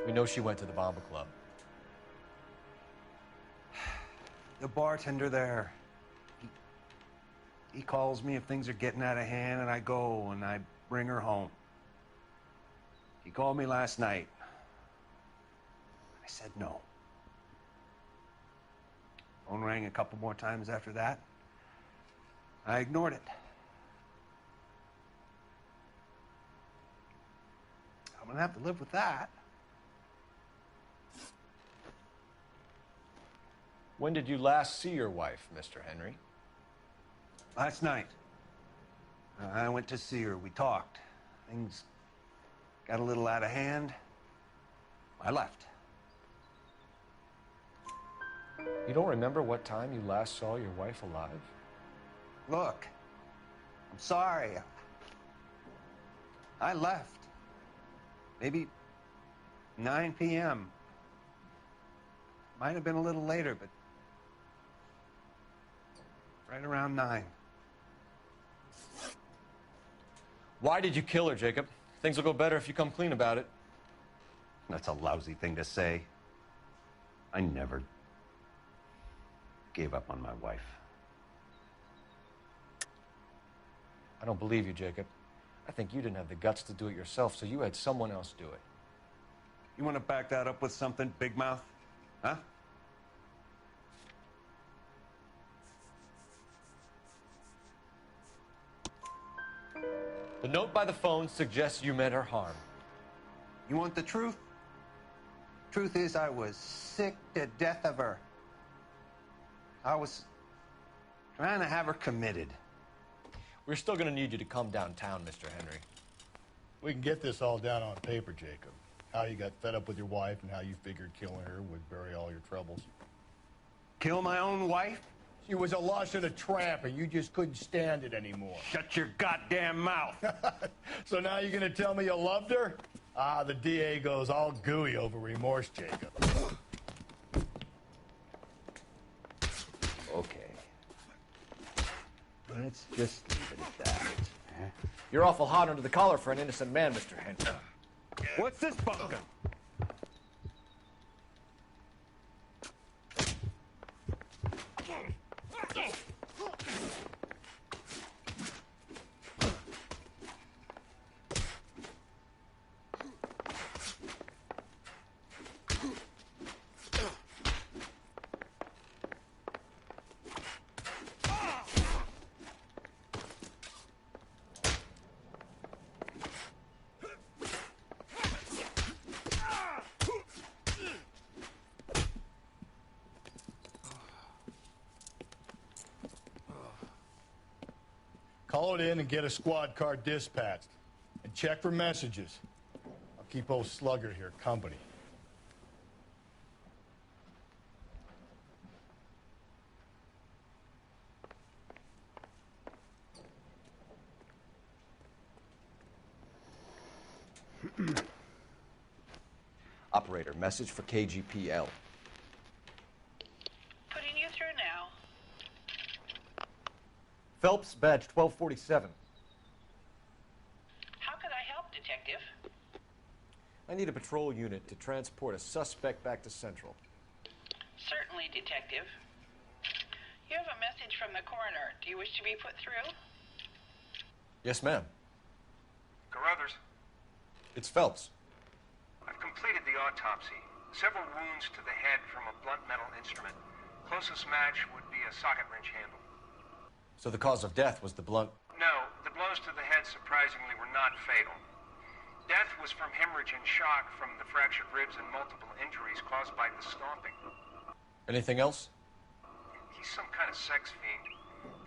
We know she went to the Bomba Club. The bartender there. He calls me if things are getting out of hand, and I go and I bring her home. He called me last night. I said no. Phone rang a couple more times after that. I ignored it. I'm gonna have to live with that. When did you last see your wife, Mr. Henry? Last night. I went to see her. We talked. Things got a little out of hand. I left. You don't remember what time you last saw your wife alive? Look, I'm sorry. I left. Maybe 9 p.m. Might have been a little later, but right around 9. Why did you kill her, Jacob? Things will go better if you come clean about it. That's a lousy thing to say. I never gave up on my wife. I don't believe you, Jacob. I think you didn't have the guts to do it yourself, so you had someone else do it. You want to back that up with something, Big Mouth? Huh? The note by the phone suggests you meant her harm. You want the truth? Truth is, I was sick to death of her. I was trying to have her committed. We're still going to need you to come downtown, Mr. Henry. We can get this all down on paper, Jacob. How you got fed up with your wife and how you figured killing her would bury all your troubles. Kill my own wife? She was a lush and a tramp, and you just couldn't stand it anymore. Shut your goddamn mouth. So now you're going to tell me you loved her? Ah, the DA goes all gooey over remorse, Jacob. Okay. Let's just leave it at that. You're awful hot under the collar for an innocent man, Mr. Henry. What's this bunkum? Call it in and get a squad car dispatched. And check for messages. I'll keep old Slugger here company. Operator, message for KGPL. Putting you through now. Phelps, badge 1247. How could I help, Detective? I need a patrol unit to transport a suspect back to Central. Certainly, Detective. You have a message from the coroner. Do you wish to be put through? Yes, ma'am. Carruthers, It's Phelps. I've completed the autopsy. Several wounds to the head from a blunt metal instrument. Closest match would be a socket wrench handle. So the cause of death was the blunt... No, the blows to the head surprisingly were not fatal. Death was from hemorrhage and shock from the fractured ribs and multiple injuries caused by the stomping. Anything else? He's some kind of sex fiend.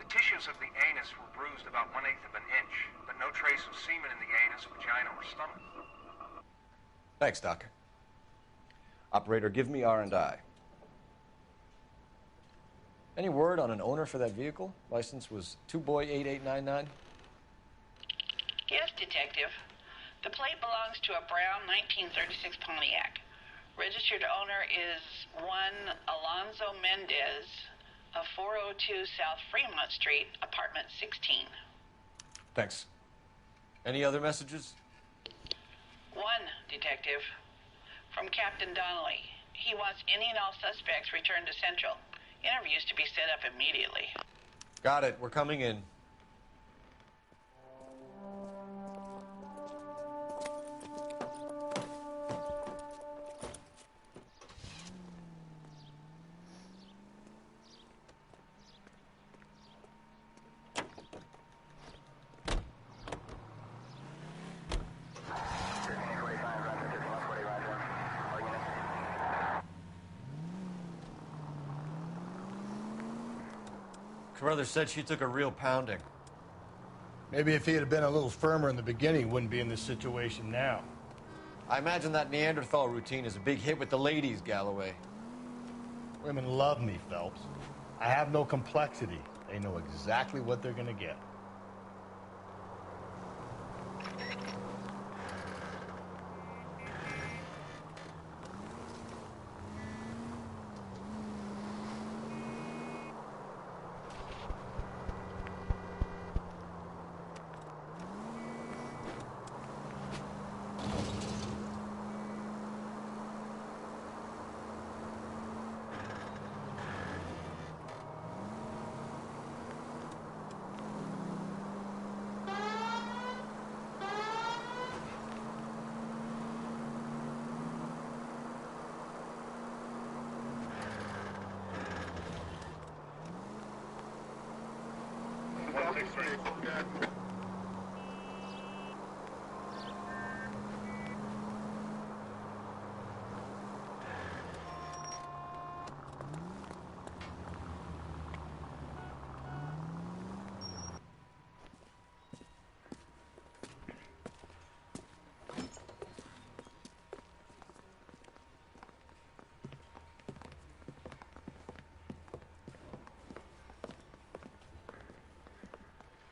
The tissues of the anus were bruised about 1/8 of an inch, but no trace of semen in the anus, vagina, or stomach. Thanks, Doc. Operator, give me R&I. Any word on an owner for that vehicle? License was 2boy8899. Yes, Detective. The plate belongs to a brown 1936 Pontiac. Registered owner is one Alonzo Mendez of 402 South Fremont Street, apartment 16. Thanks. Any other messages? One, Detective. From Captain Donnelly. He wants any and all suspects returned to Central. Interviews to be set up immediately. Got it. We're coming in. Carruthers said she took a real pounding. Maybe if he had been a little firmer in the beginning, he wouldn't be in this situation now. I imagine that Neanderthal routine is a big hit with the ladies, Galloway. Women love me, Phelps. I have no complexity. They know exactly what they're gonna get.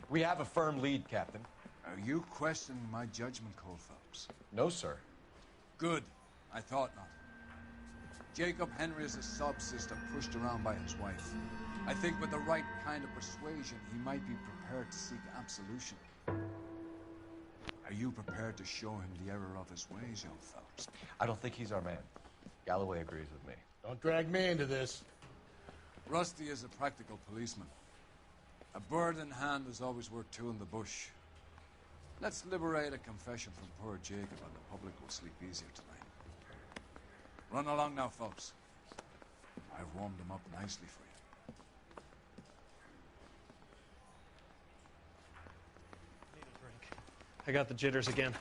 We have a firm lead, Captain. Are you questioning my judgment call, Phelps? No, sir. Good. I thought not. Jacob Henry is a sub-sister pushed around by his wife. I think with the right kind of persuasion, he might be prepared to seek absolution. Are you prepared to show him the error of his ways, young Phelps? I don't think he's our man. Galloway agrees with me. Don't drag me into this. Rusty is a practical policeman. A bird in hand is always worth two in the bush. Let's liberate a confession from poor Jacob, and the public will sleep easier tonight. Run along now, Phelps. I've warmed them up nicely for you. I got the jitters again.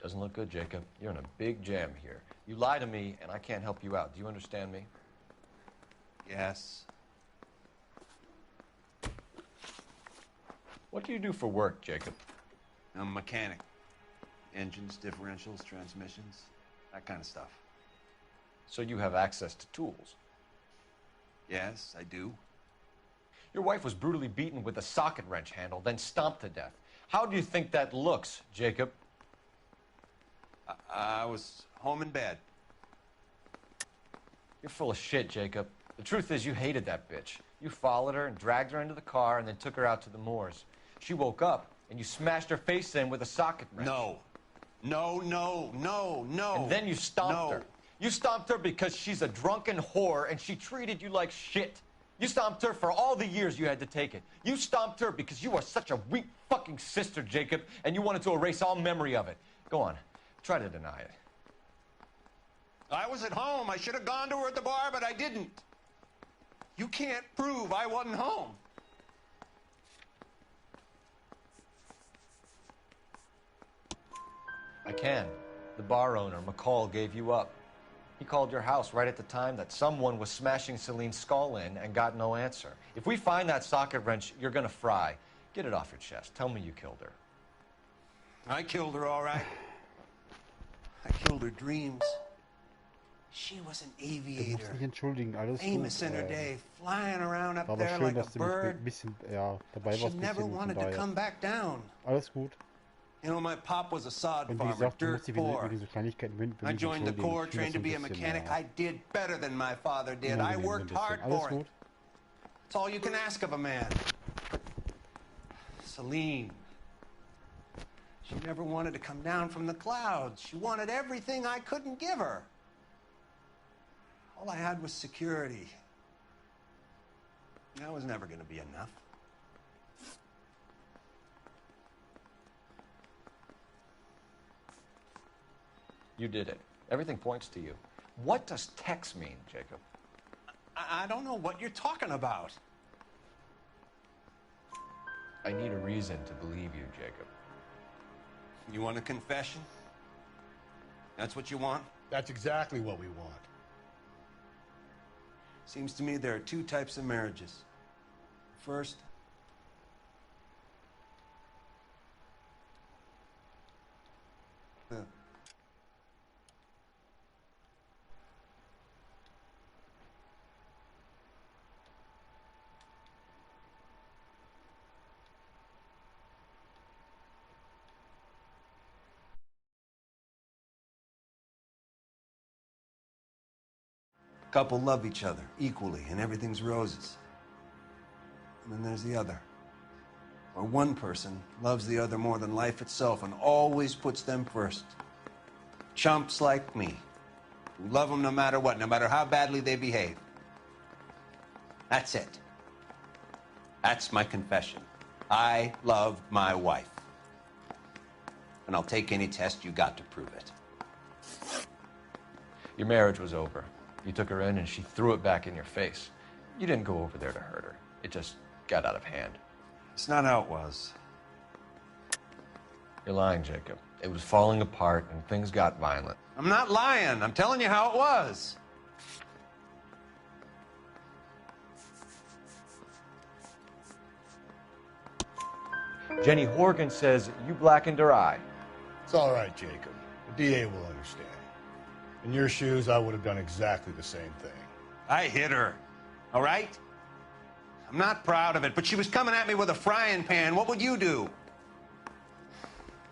Doesn't look good, Jacob. You're in a big jam here. You lie to me, and I can't help you out. Do you understand me? Yes. What do you do for work, Jacob? I'm a mechanic. Engines, differentials, transmissions, that kind of stuff. So you have access to tools? Yes, I do. Your wife was brutally beaten with a socket wrench handle, then stomped to death. How do you think that looks, Jacob? I was home in bed. You're full of shit, Jacob. The truth is you hated that bitch. You followed her and dragged her into the car and then took her out to the moors. She woke up and you smashed her face in with a socket wrench. No. No, no, no, no. And then you stomped her. You stomped her because she's a drunken whore and she treated you like shit. You stomped her for all the years you had to take it. You stomped her because you are such a weak fucking sister, Jacob, and you wanted to erase all memory of it. Go on. Try to deny it. I was at home. I should have gone to her at the bar, but I didn't. You can't prove I wasn't home. I can. The bar owner, McCall, gave you up. He called your house right at the time that someone was smashing Celine's skull in and got no answer. If we find that socket wrench, you're gonna fry. Get it off your chest. Tell me you killed her. I killed her, all right. I killed her dreams. She was an Du musst aviator. mich entschuldigen, alles Famous gut. in her day, flying around up War aber there schön, like a dass du mich bird. ein bisschen dabei She warst. never wanted to come back down. Alles gut. You know, my pop was a sod Und wie farmer, gesagt, du dirt musst dich wegen poor. diese Kleinigkeiten will I ich joined the entschuldigen. Corps, Ich finde trained to das be a ein bisschen, mechanic. I did better than my father did. I unangenehm worked ein bisschen. hard Alles for it. gut. It's all you can ask of a man. Celine. She never wanted to come down from the clouds. She wanted everything I couldn't give her. All I had was security. That was never going to be enough. You did it. Everything points to you. What does Tex mean, Jacob? I don't know what you're talking about. I need a reason to believe you, Jacob. You want a confession? That's what you want? That's exactly what we want. Seems to me there are two types of marriages. First, couple love each other equally and everything's roses. And then there's the other. Where one person loves the other more than life itself and always puts them first. Chumps like me, who love them no matter what, no matter how badly they behave. That's it. That's my confession. I love my wife. And I'll take any test you got to prove it. Your marriage was over. You took her in and she threw it back in your face. You didn't go over there to hurt her. It just got out of hand. It's not how it was. You're lying, Jacob. It was falling apart and things got violent. I'm not lying. I'm telling you how it was. Jenny Horgan says you blackened her eye. It's all right, Jacob. The DA will understand. In your shoes, I would have done exactly the same thing. I hit her. All right? I'm not proud of it, but she was coming at me with a frying pan. What would you do?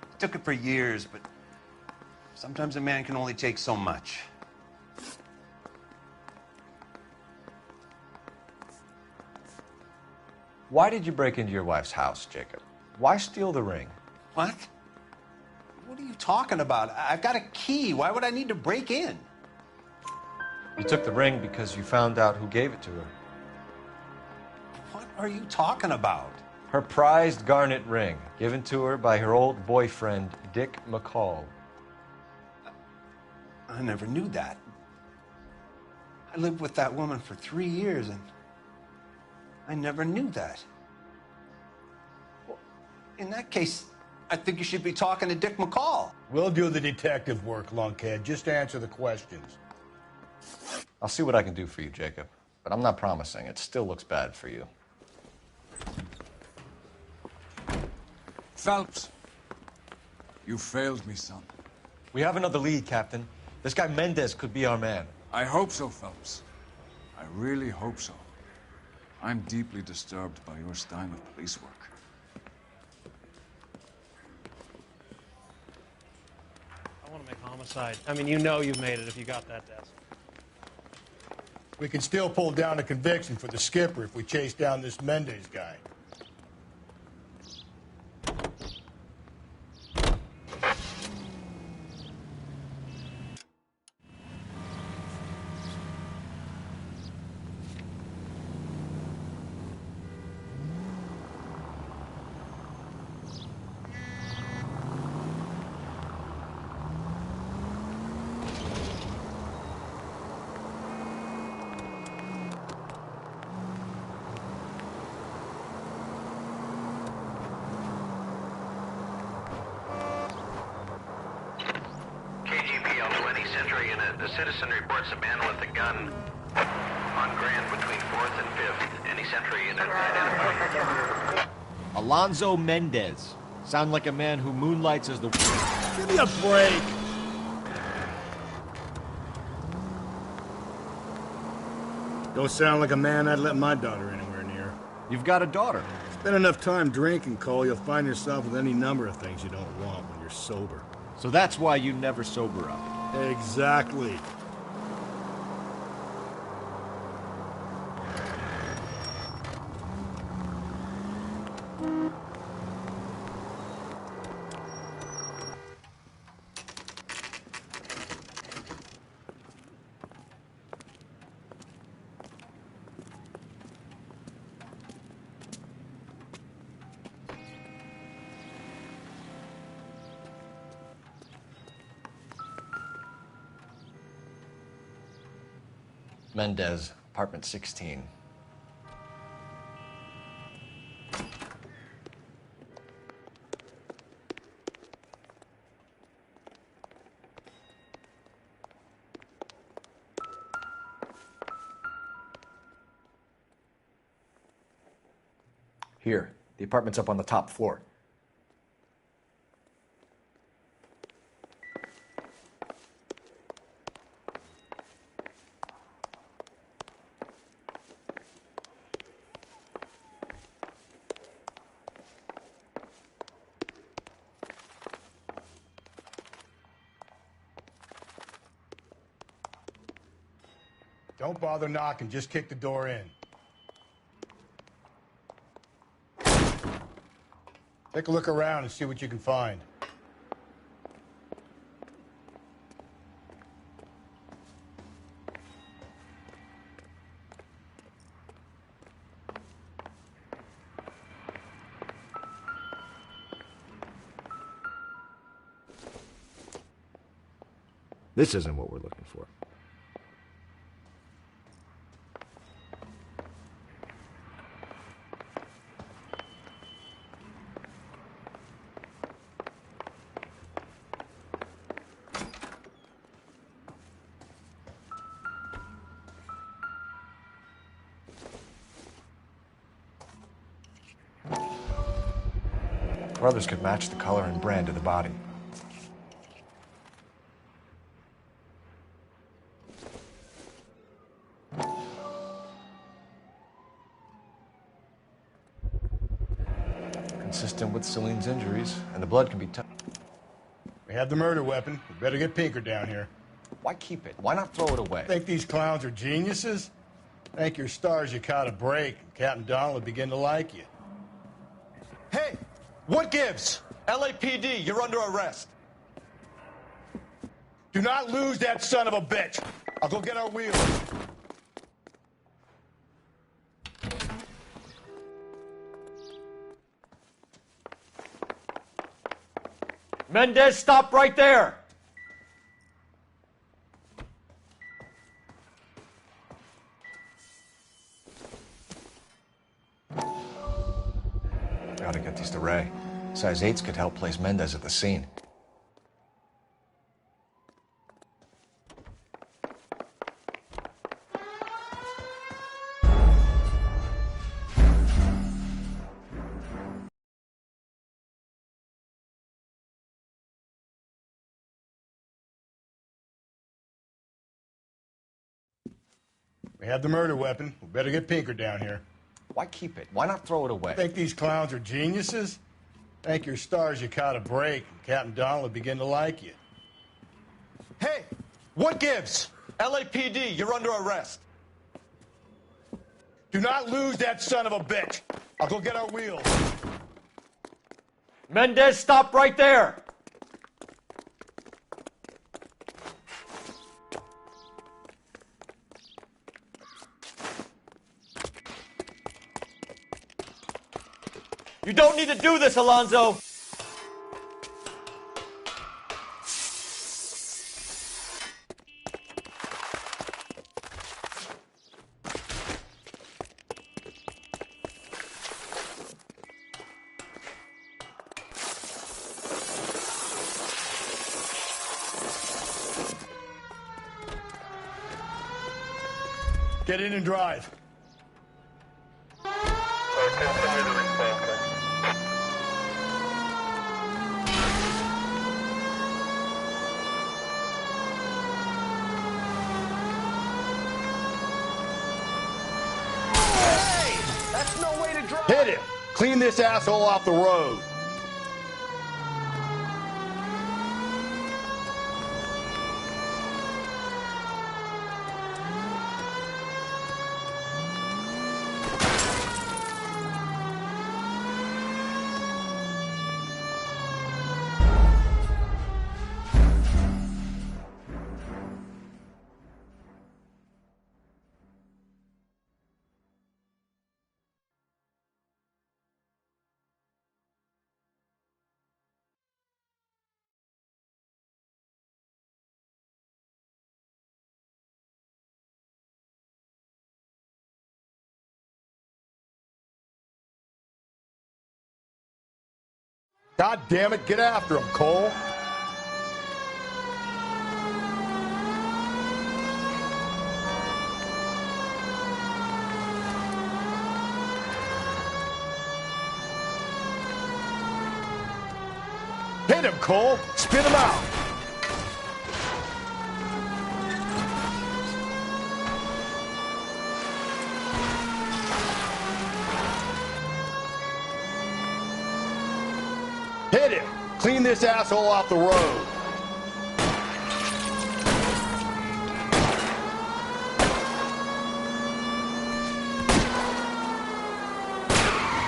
I took it for years, but sometimes a man can only take so much. Why did you break into your wife's house, Jacob? Why steal the ring? What? What are you talking about? I've got a key. Why would I need to break in? You took the ring because you found out who gave it to her. What are you talking about? Her prized garnet ring, given to her by her old boyfriend, Dick McCall. I never knew that. I lived with that woman for 3 years, and I never knew that. Well, in that case, I think you should be talking to Dick McCall. We'll do the detective work, lunkhead. Just answer the questions. I'll see what I can do for you, Jacob. But I'm not promising. It still looks bad for you. Phelps, you failed me, son. We have another lead, Captain. This guy Mendez could be our man. I hope so, Phelps. I really hope so. I'm deeply disturbed by your style of police work. I want to make homicide. I mean, you know you've made it if you got that desk. We can still pull down a conviction for the skipper if we chase down this Mendez guy. A citizen reports a man with a gun on Grand between 4th and 5th. Any Central unit identified. Alonzo Mendez. Sound like a man who moonlights as the... Give me a break! Don't sound like a man I'd let my daughter anywhere near. You've got a daughter. Spend enough time drinking, Cole, you'll find yourself with any number of things you don't want when you're sober. So that's why you never sober up. Exactly. Mendez, apartment 16. Here, the apartment's up on the top floor. Don't bother knocking, just kick the door in. Take a look around and see what you can find. This isn't what we're looking for. brothers could match the color and brand of the body. Consistent with Celine's injuries, and the blood can be We have the murder weapon. We better get Pinker down here. Why keep it? Why not throw it away? Think these clowns are geniuses? Thank your stars you caught a break, and Captain Donald will begin to like you. Hey, what gives? LAPD, you're under arrest. Do not lose that son of a bitch. I'll go get our wheels. Mendez, stop right there! Gotta get these to Ray. Size 8s could help place Mendez at the scene. We have the murder weapon. We better get Pinker down here. Why keep it? Why not throw it away? Think these clowns are geniuses? Thank your stars you caught a break, and Captain Donald will begin to like you. Hey, what gives? LAPD, you're under arrest. Do not lose that son of a bitch. I'll go get our wheels. Mendez, stop right there! You don't need to do this, Alonzo! Get in and drive. That's no way to drive. Hit him. Clean this asshole off the road. God damn it, get after him, Cole. Hit him, Cole. Spin him out. Hit him. Clean this asshole off the road.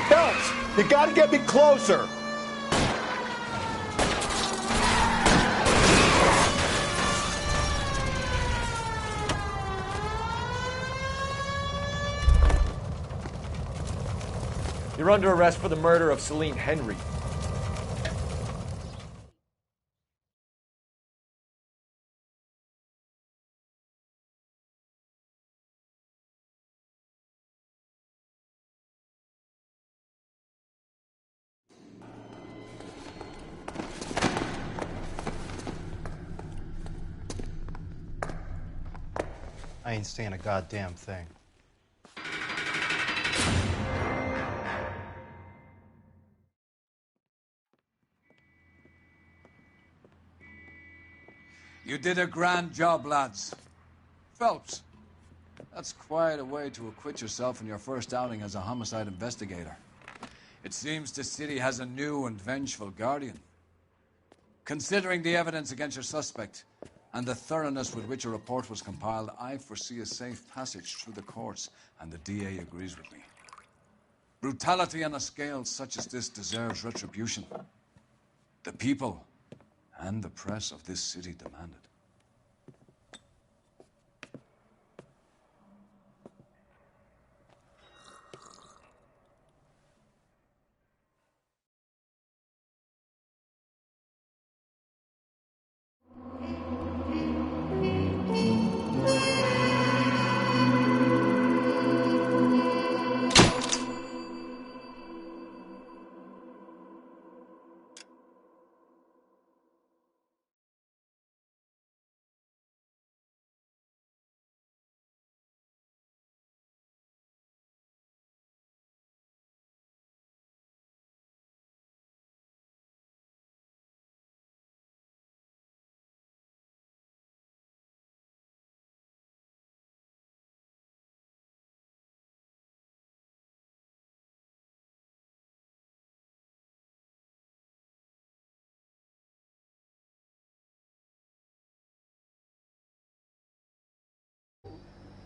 Phelps, you gotta get me closer. You're under arrest for the murder of Celine Henry. I ain't saying a goddamn thing. You did a grand job, lads. Phelps, that's quite a way to acquit yourself in your first outing as a homicide investigator. It seems the city has a new and vengeful guardian. Considering the evidence against your suspect and the thoroughness with which a report was compiled, I foresee a safe passage through the courts, and the DA agrees with me. Brutality on a scale such as this deserves retribution. The people and the press of this city demand it.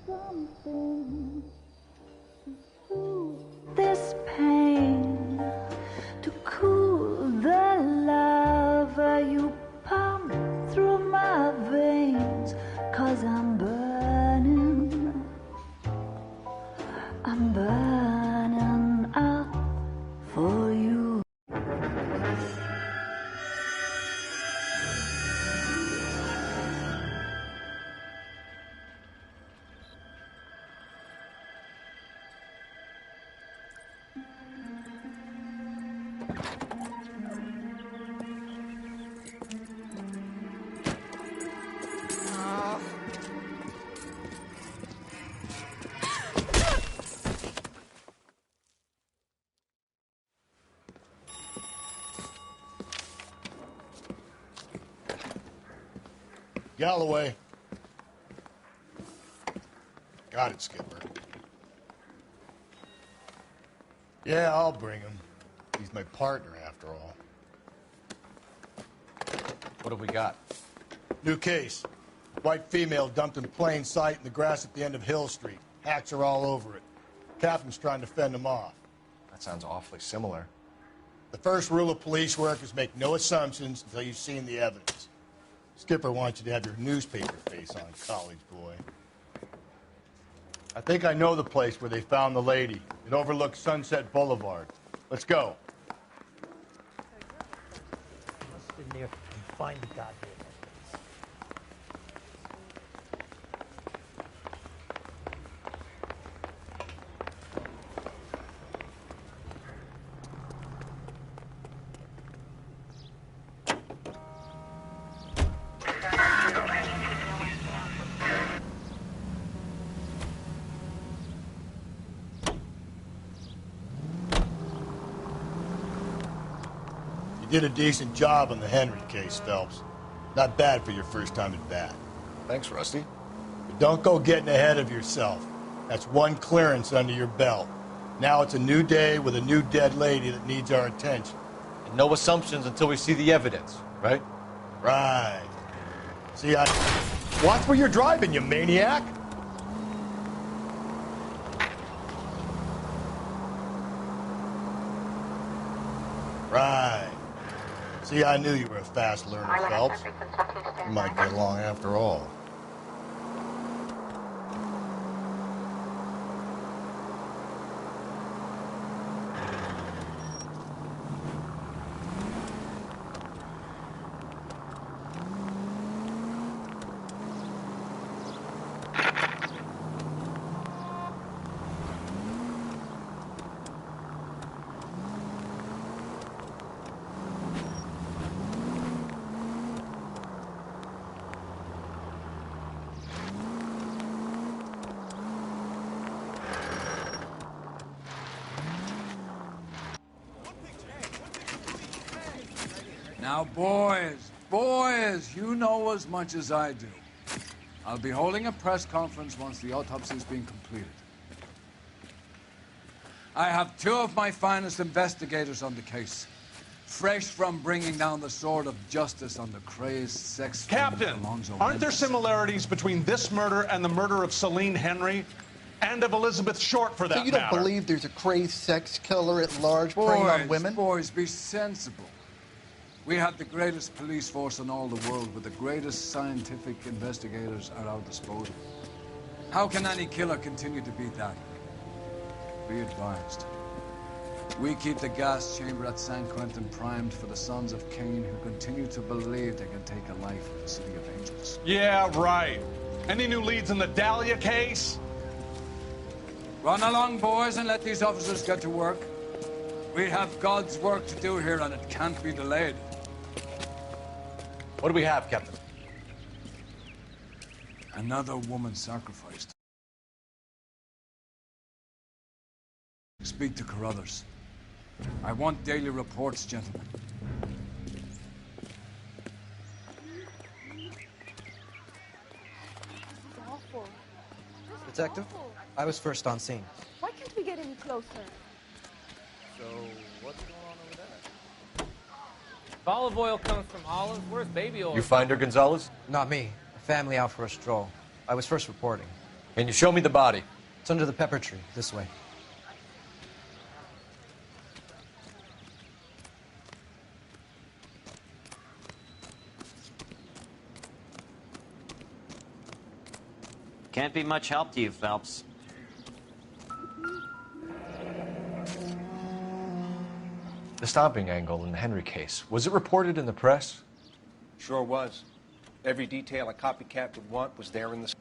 Something to soothe this pain, to cool the lava you pump through my veins, 'cause I'm burning up for you. Galloway. Got it, Skipper. Yeah, I'll bring him. He's my partner, after all. What have we got? New case. White female dumped in plain sight in the grass at the end of Hill Street. Hacks are all over it. Captain's trying to fend them off. That sounds awfully similar. The first rule of police work is make no assumptions until you've seen the evidence. Skipper wants you to have your newspaper face on, college boy. I think I know the place where they found the lady. It overlooks Sunset Boulevard. Let's go. Bust in there and find the goddamn evidence. You did a decent job on the Henry case, Phelps. Not bad for your first time at bat. Thanks, Rusty. But don't go getting ahead of yourself. That's one clearance under your belt. Now it's a new day with a new dead lady that needs our attention. And no assumptions until we see the evidence, right? Right. See, watch where you're driving, you maniac! Right. See, I knew you were a fast learner, Phelps. You might get along after all. Now, boys, Boys, you know as much as I do. I'll be holding a press conference once the autopsy's been completed. I have two of my finest investigators on the case. Fresh from bringing down the sword of justice on the crazed sex... Captain, Alonzo aren't there Mendes. similarities between this murder and the murder of Celine Henry? And of Elizabeth Short, for that So you don't matter? believe there's a crazed sex killer at large preying on women? Boys, be sensible. We have the greatest police force in all the world, with the greatest scientific investigators at our disposal. How can any killer continue to beat that? Be advised. We keep the gas chamber at San Quentin primed for the sons of Cain who continue to believe they can take a life in the City of Angels. Yeah, right. Any new leads in the Dahlia case? Run along, boys, and let these officers get to work. We have God's work to do here, and it can't be delayed. What do we have, Captain? Another woman sacrificed. Speak to Carruthers. I want daily reports, gentlemen. Awful. Detective, I was first on scene. Why can't we get any closer? So, what's going on over there? If olive oil comes from olives, where's baby oil? You find her, Gonzalez? Not me. A family out for a stroll. I was first reporting. Can you show me the body? It's under the pepper tree, this way. Can't be much help to you, Phelps. The stomping angle in the Henry case, was it reported in the press? Sure was. Every detail a copycat would want was there in the...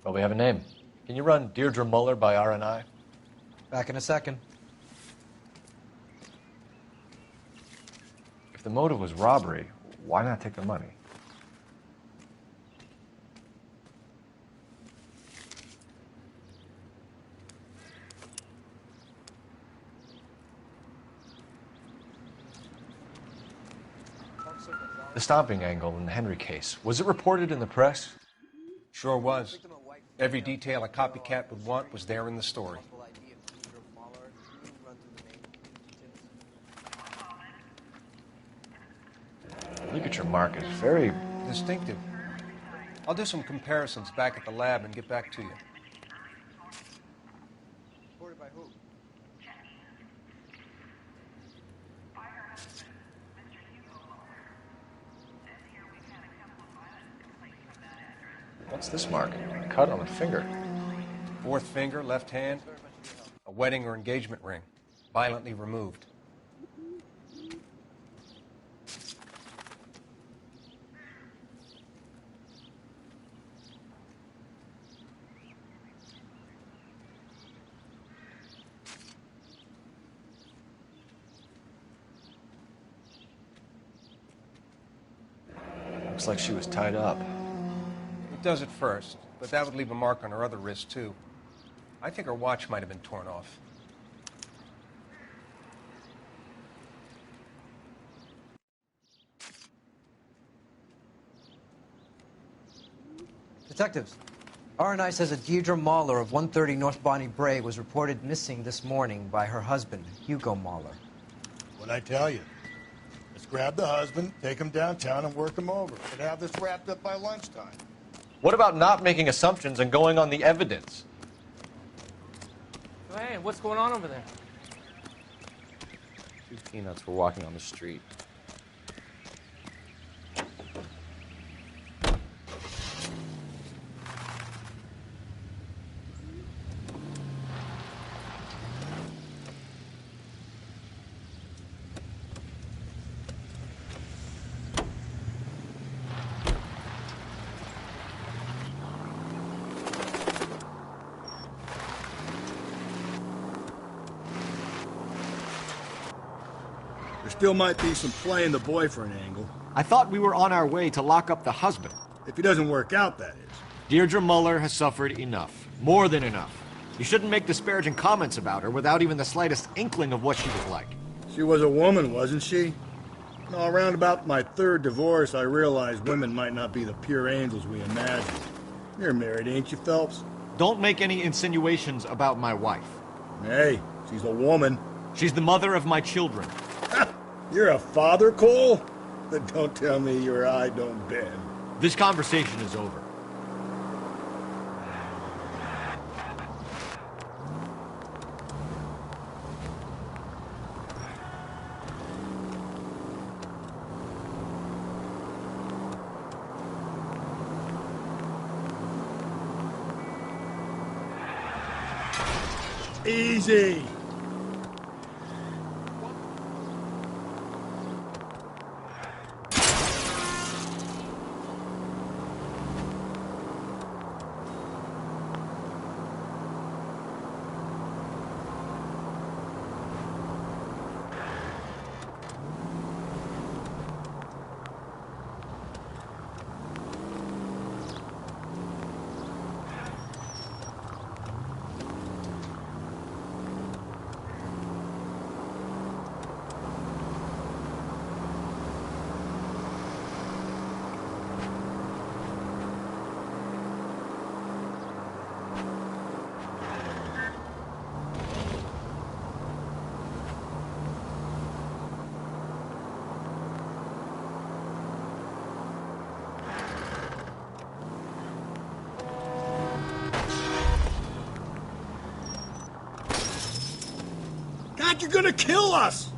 Well, we have a name. Can you run Deirdre Muller by RNI? Back in a second. If the motive was robbery, why not take the money? The stomping angle in the Henry case, was it reported in the press? Sure was. Every detail a copycat would want was there in the story. Look at your mark, it's very Distinctive. I'll do some comparisons back at the lab and get back to you. Reported by who? What's this mark? A cut on a finger. Fourth finger, left hand. A wedding or engagement ring. Violently removed. Looks like she was tied up. It does at first, but that would leave a mark on her other wrist, too. I think her watch might have been torn off. Detectives, RNI says a Deirdre Mahler of 130 North Bonnie Bray was reported missing this morning by her husband, Hugo Mahler. What'd I tell you? Let's grab the husband, take him downtown, and work him over. And have this wrapped up by lunchtime. What about not making assumptions and going on the evidence? Hey, what's going on over there? Two peanuts were walking on the street. There still might be some playing the boyfriend angle. I thought we were on our way to lock up the husband. If he doesn't work out, that is. Deirdre Muller has suffered enough. More than enough. You shouldn't make disparaging comments about her without even the slightest inkling of what she was like. She was a woman, wasn't she? No, around about my third divorce, I realized women might not be the pure angels we imagine. You're married, ain't you, Phelps? Don't make any insinuations about my wife. Hey, she's a woman. She's the mother of my children. You're a father, Cole? Then don't tell me your eye don't bend. This conversation is over. Easy. God, you're gonna kill us!